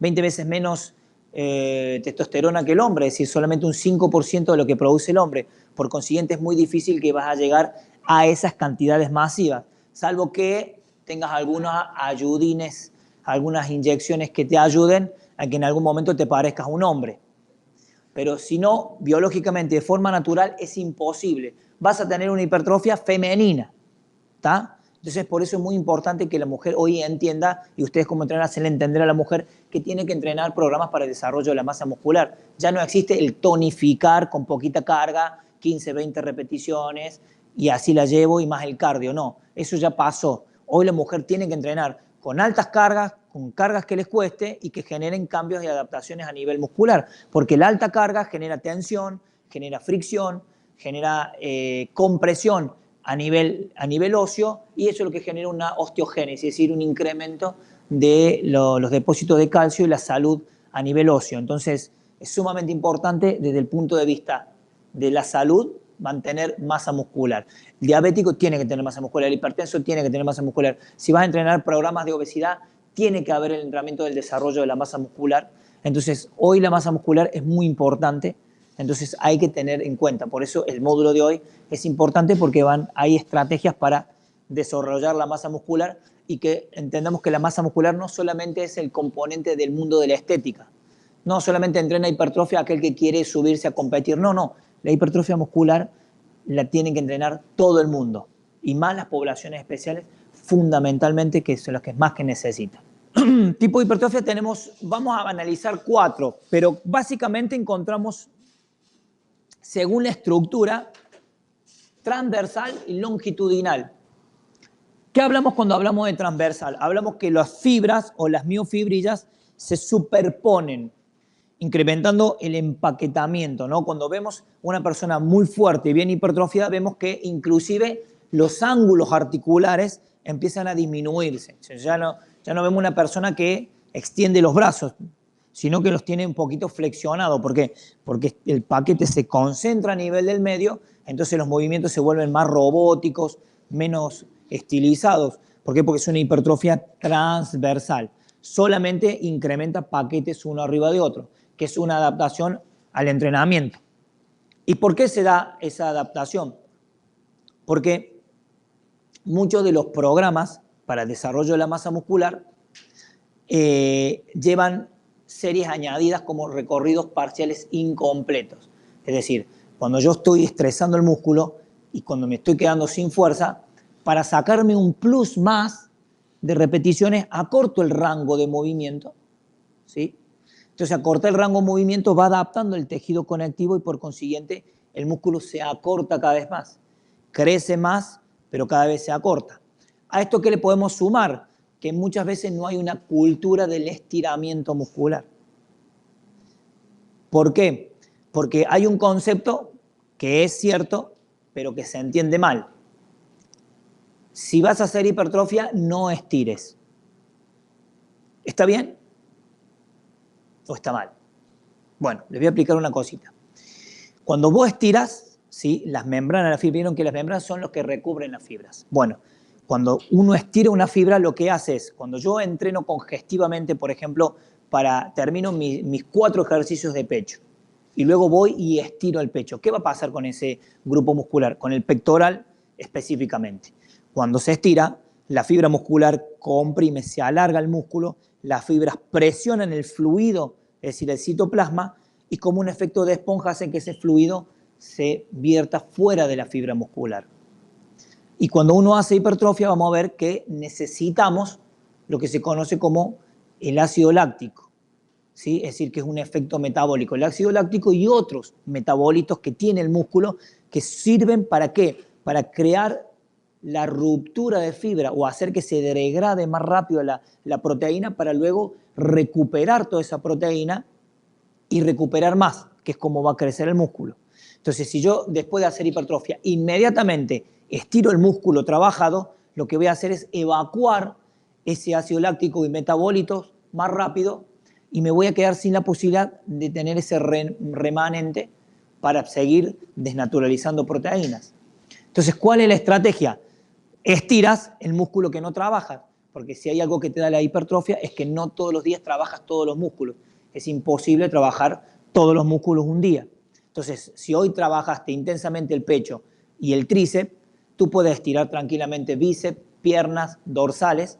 veces menos testosterona que el hombre, es decir, solamente un 5% de lo que produce el hombre. Por consiguiente, es muy difícil que vas a llegar a esas cantidades masivas, salvo que tengas algunos ayudines, algunas inyecciones que te ayuden a que en algún momento te parezcas un hombre. Pero si no, biológicamente, de forma natural, es imposible. Vas a tener una hipertrofia femenina, ¿está? Entonces, por eso es muy importante que la mujer hoy entienda, y ustedes como entrenadores hacen entender a la mujer que tiene que entrenar programas para el desarrollo de la masa muscular. Ya no existe el tonificar con poquita carga, 15, 20 repeticiones, y así la llevo y más el cardio. No, eso ya pasó. Hoy la mujer tiene que entrenar con altas cargas, con cargas que les cueste y que generen cambios y adaptaciones a nivel muscular, porque la alta carga genera tensión, genera fricción, genera compresión a nivel óseo, y eso es lo que genera una osteogénesis, es decir, un incremento de los depósitos de calcio y la salud a nivel óseo. Entonces, es sumamente importante desde el punto de vista de la salud mantener masa muscular. El diabético tiene que tener masa muscular, el hipertenso tiene que tener masa muscular. Si vas a entrenar programas de obesidad, tiene que haber el entrenamiento del desarrollo de la masa muscular. Entonces, hoy la masa muscular es muy importante, entonces hay que tener en cuenta. Por eso el módulo de hoy es importante porque hay estrategias para desarrollar la masa muscular y que entendamos que la masa muscular no solamente es el componente del mundo de la estética. No solamente entrena hipertrofia aquel que quiere subirse a competir. No, no. La hipertrofia muscular la tiene que entrenar todo el mundo. Y más las poblaciones especiales, fundamentalmente, que son las que más que necesitan. Tipo de hipertrofia vamos a analizar 4, pero básicamente encontramos, según la estructura, transversal y longitudinal. ¿Qué hablamos cuando hablamos de transversal? Hablamos que las fibras o las miofibrillas se superponen, incrementando el empaquetamiento, ¿no? Cuando vemos una persona muy fuerte y bien hipertrofiada, vemos que inclusive los ángulos articulares empiezan a disminuirse. Ya no vemos una persona que extiende los brazos, sino que los tiene un poquito flexionados. ¿Por qué? Porque el paquete se concentra a nivel del medio, entonces los movimientos se vuelven más robóticos, menos estilizados. ¿Por qué? Porque es una hipertrofia transversal. Solamente incrementa paquetes uno arriba de otro, que es una adaptación al entrenamiento. ¿Y por qué se da esa adaptación? Porque muchos de los programas para el desarrollo de la masa muscular llevan series añadidas como recorridos parciales incompletos. Es decir, cuando yo estoy estresando el músculo y cuando me estoy quedando sin fuerza, para sacarme un plus más de repeticiones, acorto el rango de movimiento, ¿sí? Entonces, acortar el rango de movimiento va adaptando el tejido conectivo y por consiguiente el músculo se acorta cada vez más. Crece más, pero cada vez se acorta. ¿A esto qué le podemos sumar? Que muchas veces no hay una cultura del estiramiento muscular. ¿Por qué? Porque hay un concepto que es cierto, pero que se entiende mal. Si vas a hacer hipertrofia, no estires. ¿Está bien? ¿O está mal? Bueno, les voy a explicar una cosita. Cuando vos estiras, ¿sí? Las membranas, las fibras, vieron que las membranas son los que recubren las fibras. Bueno, cuando uno estira una fibra, lo que hace es, cuando yo entreno congestivamente, por ejemplo, termino mis 4 ejercicios de pecho y luego voy y estiro el pecho. ¿Qué va a pasar con ese grupo muscular? Con el pectoral específicamente. Cuando se estira, la fibra muscular comprime, se alarga el músculo, las fibras presionan el fluido, es decir, el citoplasma, y como un efecto de esponja hacen que ese fluido se vierta fuera de la fibra muscular. Y cuando uno hace hipertrofia, vamos a ver que necesitamos lo que se conoce como el ácido láctico, ¿sí? Es decir, que es un efecto metabólico. El ácido láctico y otros metabolitos que tiene el músculo que sirven ¿para qué? Para crear la ruptura de fibra o hacer que se degrade más rápido la proteína para luego recuperar toda esa proteína y recuperar más, que es como va a crecer el músculo. Entonces, si yo después de hacer hipertrofia inmediatamente estiro el músculo trabajado, lo que voy a hacer es evacuar ese ácido láctico y metabolitos más rápido y me voy a quedar sin la posibilidad de tener ese remanente para seguir desnaturalizando proteínas. Entonces, ¿cuál es la estrategia? Estiras el músculo que no trabaja, porque si hay algo que te da la hipertrofia es que no todos los días trabajas todos los músculos. Es imposible trabajar todos los músculos un día. Entonces, si hoy trabajaste intensamente el pecho y el tríceps, tú puedes estirar tranquilamente bíceps, piernas, dorsales,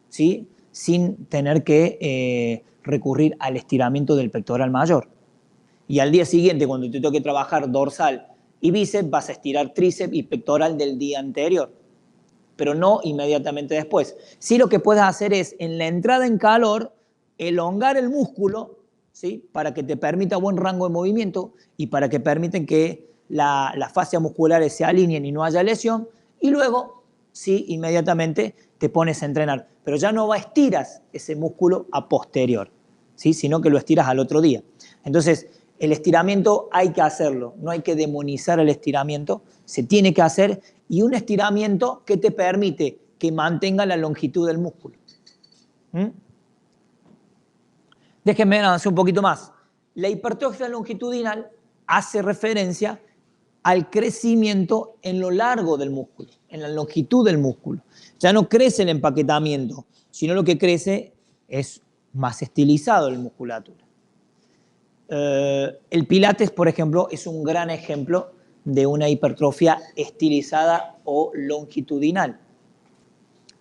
¿sí? Sin tener que recurrir al estiramiento del pectoral mayor. Y al día siguiente, cuando te toque trabajar dorsal y bíceps, vas a estirar tríceps y pectoral del día anterior, pero no inmediatamente después. Sí, lo que puedes hacer es, en la entrada en calor, elongar el músculo, ¿sí? Para que te permita buen rango de movimiento y para que permiten que las fascias musculares se alineen y no haya lesión, y luego, sí, inmediatamente te pones a entrenar. Pero ya no estiras ese músculo a posterior, ¿sí? Sino que lo estiras al otro día. Entonces, el estiramiento hay que hacerlo, no hay que demonizar el estiramiento, se tiene que hacer, y un estiramiento que te permite que mantenga la longitud del músculo. Déjenme avanzar un poquito más. La hipertrofia longitudinal hace referencia al crecimiento en lo largo del músculo, en la longitud del músculo. Ya no crece el empaquetamiento, sino lo que crece es más estilizado la musculatura. El Pilates, por ejemplo, es un gran ejemplo de una hipertrofia estilizada o longitudinal.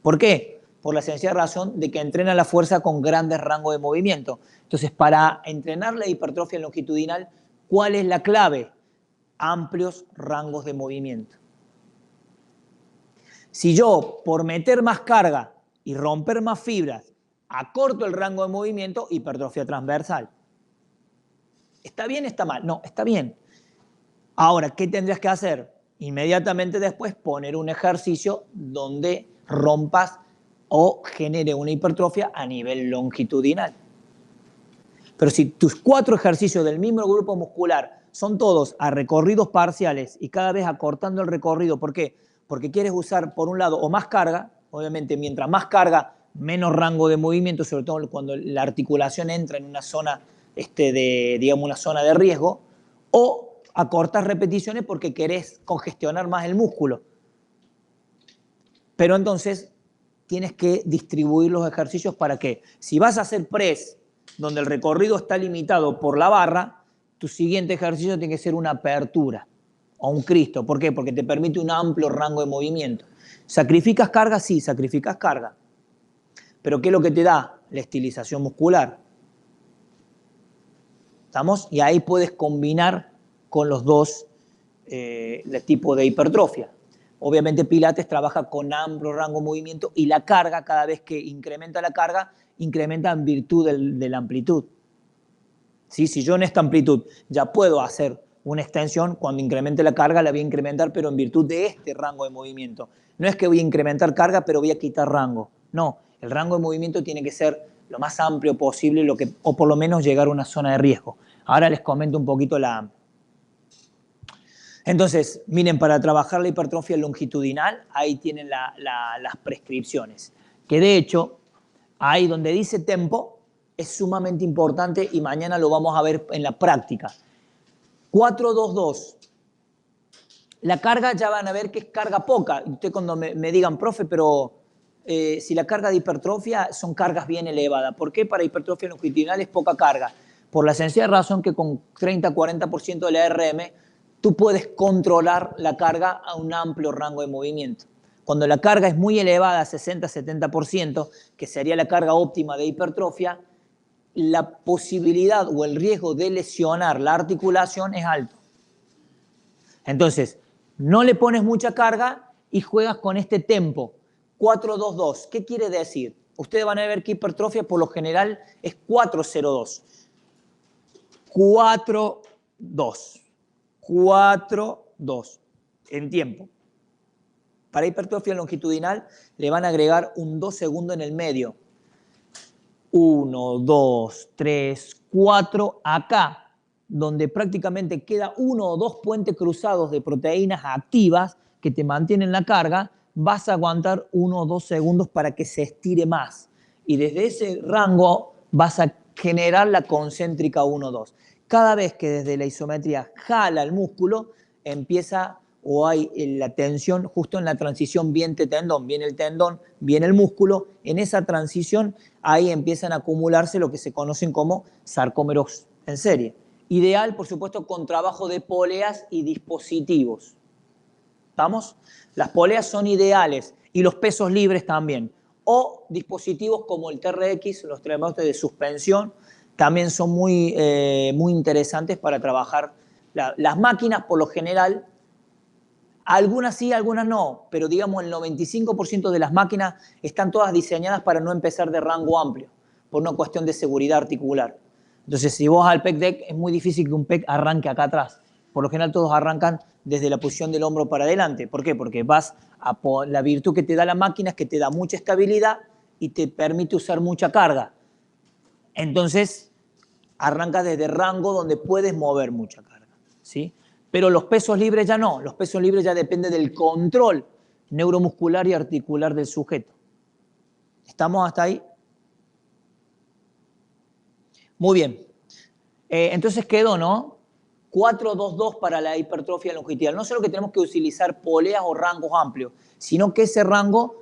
¿Por qué? Por la sencilla razón de que entrena la fuerza con grandes rangos de movimiento. Entonces, para entrenar la hipertrofia longitudinal, ¿cuál es la clave? Amplios rangos de movimiento. Si yo, por meter más carga y romper más fibras, acorto el rango de movimiento, hipertrofia transversal. ¿Está bien? ¿Está mal? No, está bien. Ahora, ¿qué tendrías que hacer? Inmediatamente después poner un ejercicio donde rompas o genere una hipertrofia a nivel longitudinal. Pero si tus 4 ejercicios del mismo grupo muscular son todos a recorridos parciales y cada vez acortando el recorrido, ¿por qué? Porque quieres usar, por un lado, o más carga, obviamente mientras más carga, menos rango de movimiento, sobre todo cuando la articulación entra en una zona digamos, una zona de riesgo, o acortas repeticiones porque querés congestionar más el músculo. Pero entonces tienes que distribuir los ejercicios para que, si vas a hacer press, donde el recorrido está limitado por la barra, tu siguiente ejercicio tiene que ser una apertura o un Cristo. ¿Por qué? Porque te permite un amplio rango de movimiento. ¿Sacrificas carga? Sí, sacrificas carga. Pero ¿qué es lo que te da? La estilización muscular. ¿Estamos? Y ahí puedes combinar con los dos tipos de hipertrofia. Obviamente Pilates trabaja con amplio rango de movimiento y la carga, cada vez que incrementa la carga, incrementa en virtud de la amplitud. ¿Sí? Si yo en esta amplitud ya puedo hacer una extensión, cuando incremente la carga la voy a incrementar, pero en virtud de este rango de movimiento. No es que voy a incrementar carga, pero voy a quitar rango. No, el rango de movimiento tiene que ser lo más amplio posible, o por lo menos llegar a una zona de riesgo. Ahora les comento un poquito la... Entonces, miren, para trabajar la hipertrofia longitudinal, ahí tienen las prescripciones. Que de hecho, ahí donde dice tempo, es sumamente importante y mañana lo vamos a ver en la práctica. 4-2-2. La carga ya van a ver que es carga poca. Ustedes cuando me digan, profe, pero si la carga de hipertrofia son cargas bien elevadas. ¿Por qué para hipertrofia longitudinal es poca carga? Por la sencilla razón que con 30-40% de la RM tú puedes controlar la carga a un amplio rango de movimiento. Cuando la carga es muy elevada, 60-70%, que sería la carga óptima de hipertrofia, la posibilidad o el riesgo de lesionar la articulación es alto. Entonces, no le pones mucha carga y juegas con este tempo, 4-2-2. ¿Qué quiere decir? Ustedes van a ver que hipertrofia por lo general es 4-0-2. 4-2. 4-2 en tiempo. Para hipertrofia longitudinal le van a agregar un 2 segundos en el medio. 1, 2, 3, 4, acá, donde prácticamente queda 1 o 2 puentes cruzados de proteínas activas que te mantienen la carga, vas a aguantar 1 o 2 segundos para que se estire más. Y desde ese rango vas a generar la concéntrica 1-2. Cada vez que desde la isometría jala el músculo, empieza o hay la tensión justo en la transición vientre-tendón. Viene el tendón, viene el músculo. En esa transición, ahí empiezan a acumularse lo que se conocen como sarcómeros en serie. Ideal, por supuesto, con trabajo de poleas y dispositivos. ¿Estamos? Las poleas son ideales y los pesos libres también. O dispositivos como el TRX, los tremendos de suspensión, también son muy interesantes para trabajar. Las máquinas, por lo general, algunas sí, algunas no, pero digamos el 95% de las máquinas están todas diseñadas para no empezar de rango amplio, por una cuestión de seguridad articular. Entonces, si vos al pec deck, es muy difícil que un pec arranque acá atrás. Por lo general todos arrancan desde la posición del hombro para adelante. ¿Por qué? Porque la virtud que te da la máquina es que te da mucha estabilidad y te permite usar mucha carga. Entonces, arrancas desde rango donde puedes mover mucha carga, ¿sí? Pero los pesos libres ya no. Los pesos libres ya dependen del control neuromuscular y articular del sujeto. ¿Estamos hasta ahí? Muy bien. Entonces quedó, ¿no? 4-2-2 para la hipertrofia longitudinal. No solo que tenemos que utilizar poleas o rangos amplios, sino que ese rango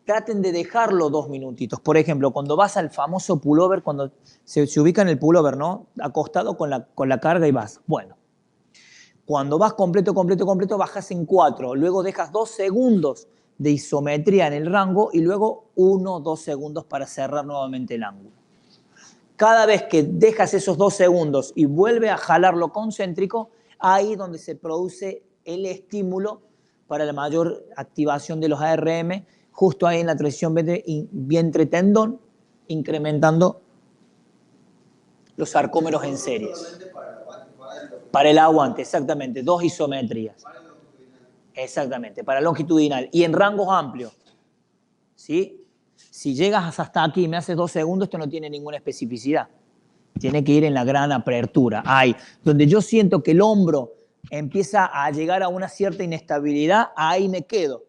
traten de dejarlo 2 minutitos. Por ejemplo, cuando vas al famoso pullover, cuando se ubica en el pullover, ¿no? Acostado con la carga y vas. Bueno, cuando vas completo, bajas en 4. Luego dejas 2 segundos de isometría en el rango y luego 1-2 segundos para cerrar nuevamente el ángulo. Cada vez que dejas esos 2 segundos y vuelve a jalarlo concéntrico, ahí es donde se produce el estímulo para la mayor activación de los ARM, justo ahí en la transición vientre-tendón, incrementando los sarcómeros en series. Para el aguante, exactamente, 2 isometrías. Exactamente, para longitudinal. Y en rangos amplios, ¿sí? Si llegas hasta aquí y me haces 2 segundos, esto no tiene ninguna especificidad. Tiene que ir en la gran apertura. Ahí, donde yo siento que el hombro empieza a llegar a una cierta inestabilidad, ahí me quedo.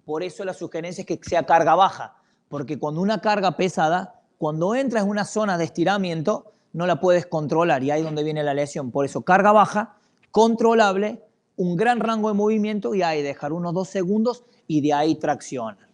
Por eso la sugerencia es que sea carga baja, porque cuando una carga pesada, cuando entras en una zona de estiramiento, no la puedes controlar y ahí es donde viene la lesión. Por eso carga baja, controlable, un gran rango de movimiento y ahí dejar unos 2 segundos y de ahí traccionar.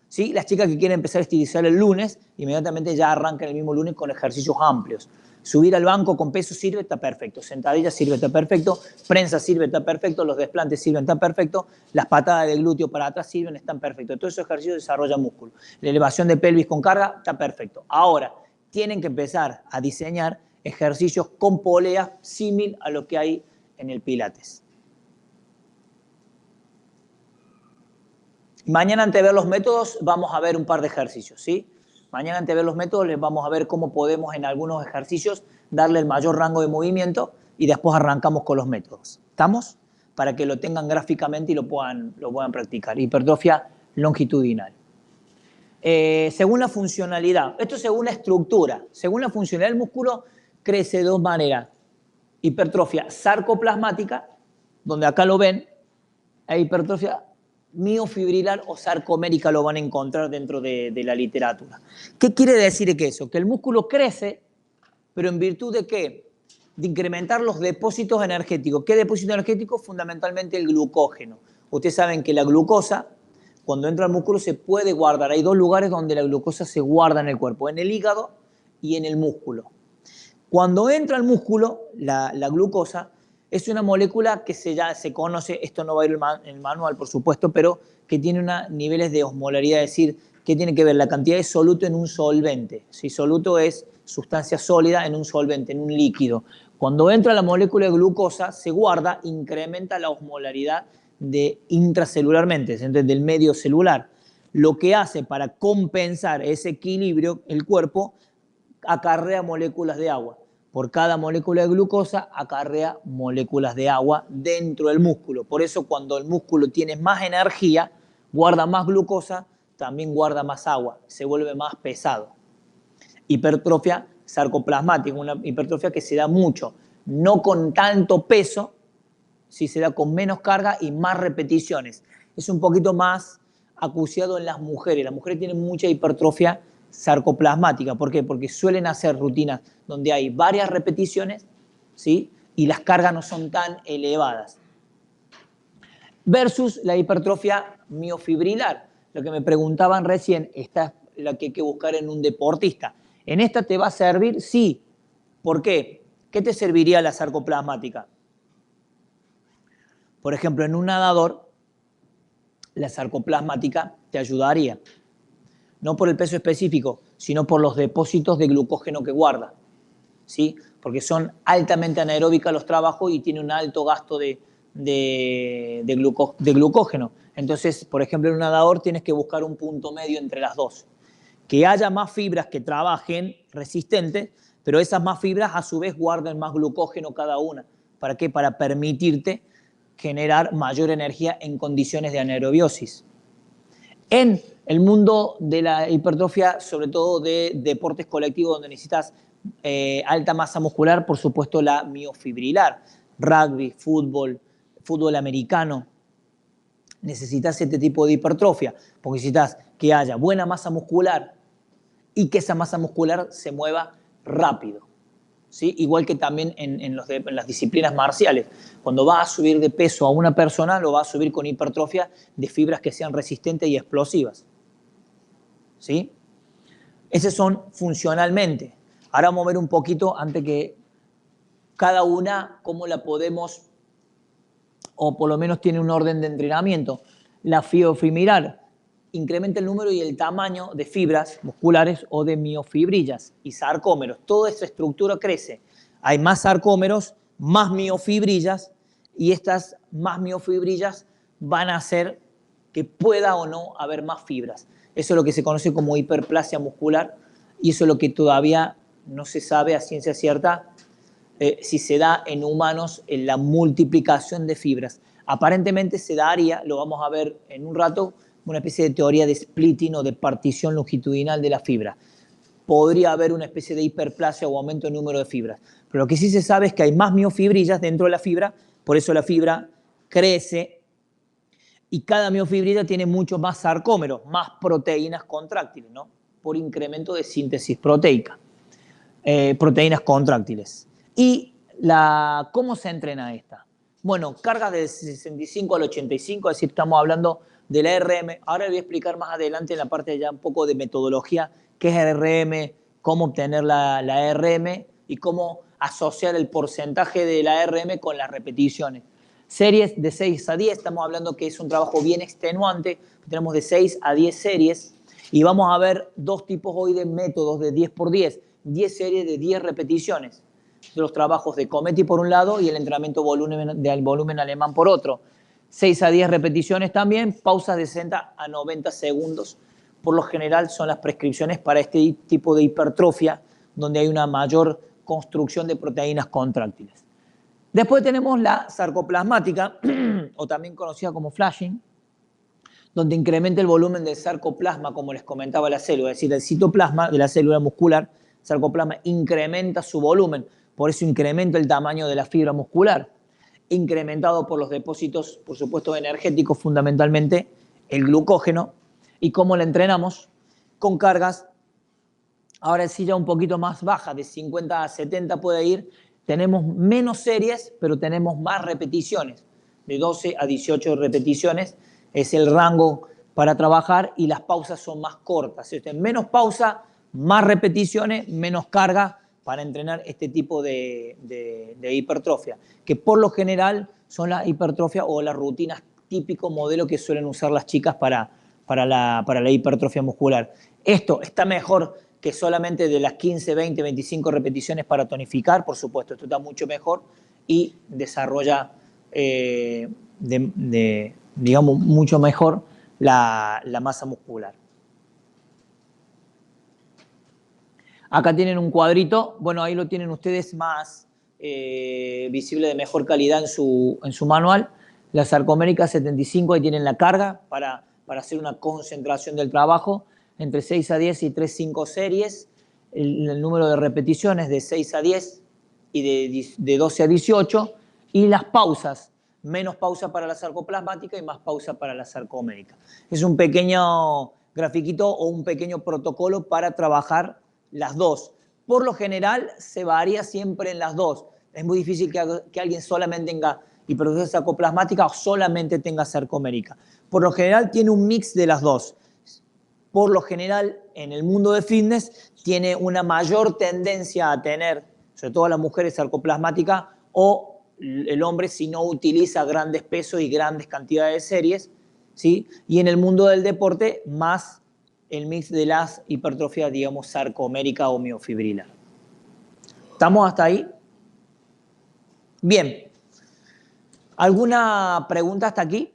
¿Sí? Las chicas que quieren empezar a estilizar el lunes, inmediatamente ya arrancan el mismo lunes con ejercicios amplios. Subir al banco con peso sirve, está perfecto. Sentadilla sirve, está perfecto. Prensa sirve, está perfecto. Los desplantes sirven, está perfecto. Las patadas de glúteo para atrás sirven, están perfectos. Todos esos ejercicios desarrollan músculo. La elevación de pelvis con carga, está perfecto. Ahora, tienen que empezar a diseñar ejercicios con poleas símil a lo que hay en el Pilates. Mañana, antes de ver los métodos, vamos a ver un par de ejercicios, ¿sí? Mañana, antes de ver los métodos, les vamos a ver cómo podemos en algunos ejercicios darle el mayor rango de movimiento y después arrancamos con los métodos. ¿Estamos? Para que lo tengan gráficamente y lo puedan practicar. Hipertrofia longitudinal. Según la funcionalidad, esto es según la estructura. Según la funcionalidad del músculo, crece de 2 maneras. Hipertrofia sarcoplasmática, donde acá lo ven, e hipertrofia miofibrilar o sarcomérica, lo van a encontrar dentro de la literatura. ¿Qué quiere decir eso? Que el músculo crece, pero en virtud de ¿qué? De incrementar los depósitos energéticos. ¿Qué depósito energético? Fundamentalmente el glucógeno. Ustedes saben que la glucosa, cuando entra al músculo, se puede guardar. Hay 2 lugares donde la glucosa se guarda en el cuerpo, en el hígado y en el músculo. Cuando entra al músculo, la glucosa es una molécula que ya se conoce, esto no va a ir en el manual, por supuesto, pero que tiene niveles de osmolaridad, es decir, ¿qué tiene que ver? La cantidad de soluto en un solvente. Si soluto es sustancia sólida en un solvente, en un líquido. Cuando entra la molécula de glucosa, se guarda, incrementa la osmolaridad intracelularmente, entonces del medio celular. Lo que hace para compensar ese equilibrio, el cuerpo acarrea moléculas de agua. Por cada molécula de glucosa acarrea moléculas de agua dentro del músculo. Por eso cuando el músculo tiene más energía, guarda más glucosa, también guarda más agua, se vuelve más pesado. Hipertrofia sarcoplasmática, una hipertrofia que se da mucho, no con tanto peso, sí se da con menos carga y más repeticiones. Es un poquito más acuciado en las mujeres. Las mujeres tienen mucha hipertrofia sarcoplasmática. ¿Por qué? Porque suelen hacer rutinas donde hay varias repeticiones, ¿sí? Y las cargas no son tan elevadas. Versus la hipertrofia miofibrilar. Lo que me preguntaban recién, esta es la que hay que buscar en un deportista. ¿En esta te va a servir? Sí. ¿Por qué? ¿Qué te serviría la sarcoplasmática? Por ejemplo, en un nadador, la sarcoplasmática te ayudaría. No por el peso específico, sino por los depósitos de glucógeno que guarda, ¿sí? Porque son altamente anaeróbicas los trabajos y tiene un alto gasto de glucógeno. Entonces, por ejemplo, en un nadador tienes que buscar un punto medio entre las dos. Que haya más fibras que trabajen resistentes, pero esas más fibras a su vez guarden más glucógeno cada una. ¿Para qué? Para permitirte generar mayor energía en condiciones de anaerobiosis. En el mundo de la hipertrofia, sobre todo de deportes colectivos donde necesitas alta masa muscular, por supuesto la miofibrilar, rugby, fútbol americano, necesitas este tipo de hipertrofia, porque necesitas que haya buena masa muscular y que esa masa muscular se mueva rápido. ¿sí? Igual que también en las disciplinas marciales. Cuando va a subir de peso a una persona, lo va a subir con hipertrofia de fibras que sean resistentes y explosivas, ¿sí? Esos son funcionalmente. Ahora vamos a ver un poquito, antes que cada una, cómo la podemos, o por lo menos tiene un orden de entrenamiento. La fibrofibrillar incrementa el número y el tamaño de fibras musculares o de miofibrillas y sarcómeros. Toda esta estructura crece. Hay más sarcómeros, más miofibrillas, y estas más miofibrillas van a hacer que pueda o no haber más fibras. Eso es lo que se conoce como hiperplasia muscular, y eso es lo que todavía no se sabe a ciencia cierta si se da en humanos en la multiplicación de fibras. Aparentemente se daría, lo vamos a ver en un rato, una especie de teoría de splitting o de partición longitudinal de la fibra. Podría haber una especie de hiperplasia o aumento de número de fibras. Pero lo que sí se sabe es que hay más miofibrillas dentro de la fibra, por eso la fibra crece, y cada miofibrilla tiene mucho más sarcómeros, más proteínas contráctiles, ¿no? Por incremento de síntesis proteica. Proteínas contráctiles. ¿Y cómo se entrena esta? Bueno, cargas del 65 al 85, es decir, estamos hablando de la RM. Ahora les voy a explicar más adelante en la parte ya un poco de metodología qué es RM, cómo obtener la RM y cómo asociar el porcentaje de la RM con las repeticiones. Series de 6 a 10, estamos hablando que es un trabajo bien extenuante, tenemos de 6 a 10 series, y vamos a ver dos tipos hoy de métodos de 10 por 10, 10 series de 10 repeticiones. Los trabajos de Cometti por un lado y el entrenamiento del volumen alemán por otro. 6 a 10 repeticiones también, pausas de 60 a 90 segundos. Por lo general son las prescripciones para este tipo de hipertrofia, donde hay una mayor construcción de proteínas contráctiles. Después tenemos la sarcoplasmática, o también conocida como flashing, donde incrementa el volumen del sarcoplasma, como les comentaba la célula, es decir, el citoplasma de la célula muscular, sarcoplasma incrementa su volumen, por eso incrementa el tamaño de la fibra muscular, incrementado por los depósitos, por supuesto, energéticos, fundamentalmente el glucógeno. ¿Y cómo la entrenamos? Con cargas, ahora sí ya un poquito más bajas, de 50 a 70 puede ir. Tenemos menos series, pero tenemos más repeticiones, de 12 a 18 repeticiones es el rango para trabajar, y las pausas son más cortas. Menos pausa, más repeticiones, menos carga para entrenar este tipo de hipertrofia, que por lo general son la hipertrofia o las rutinas típico modelo que suelen usar las chicas para la hipertrofia muscular. Esto está mejor que solamente de las 15, 20, 25 repeticiones para tonificar, por supuesto, esto está mucho mejor y desarrolla, digamos, mucho mejor la masa muscular. Acá tienen un cuadrito, bueno, ahí lo tienen ustedes más visible, de mejor calidad en su manual. La sarcomérica 75, ahí tienen la carga para hacer una concentración del trabajo, entre 6 a 10 y 3, 5 series. El número de repeticiones de 6 a 10 y de 12 a 18. Y las pausas, menos pausa para la sarcoplasmática y más pausa para la sarcomérica. Es un pequeño grafiquito o un pequeño protocolo para trabajar las dos. Por lo general se varía siempre en las dos. Es muy difícil que alguien solamente tenga hipertrofia sarcoplasmática o solamente tenga sarcomérica. Por lo general tiene un mix de las dos. Por lo general en el mundo de fitness tiene una mayor tendencia a tener, sobre todo las mujeres, sarcoplasmática, o el hombre si no utiliza grandes pesos y grandes cantidades de series, ¿sí? Y en el mundo del deporte más el mix de las hipertrofias, digamos, sarcomérica o miofibrillar. ¿Estamos hasta ahí? Bien. ¿Alguna pregunta hasta aquí?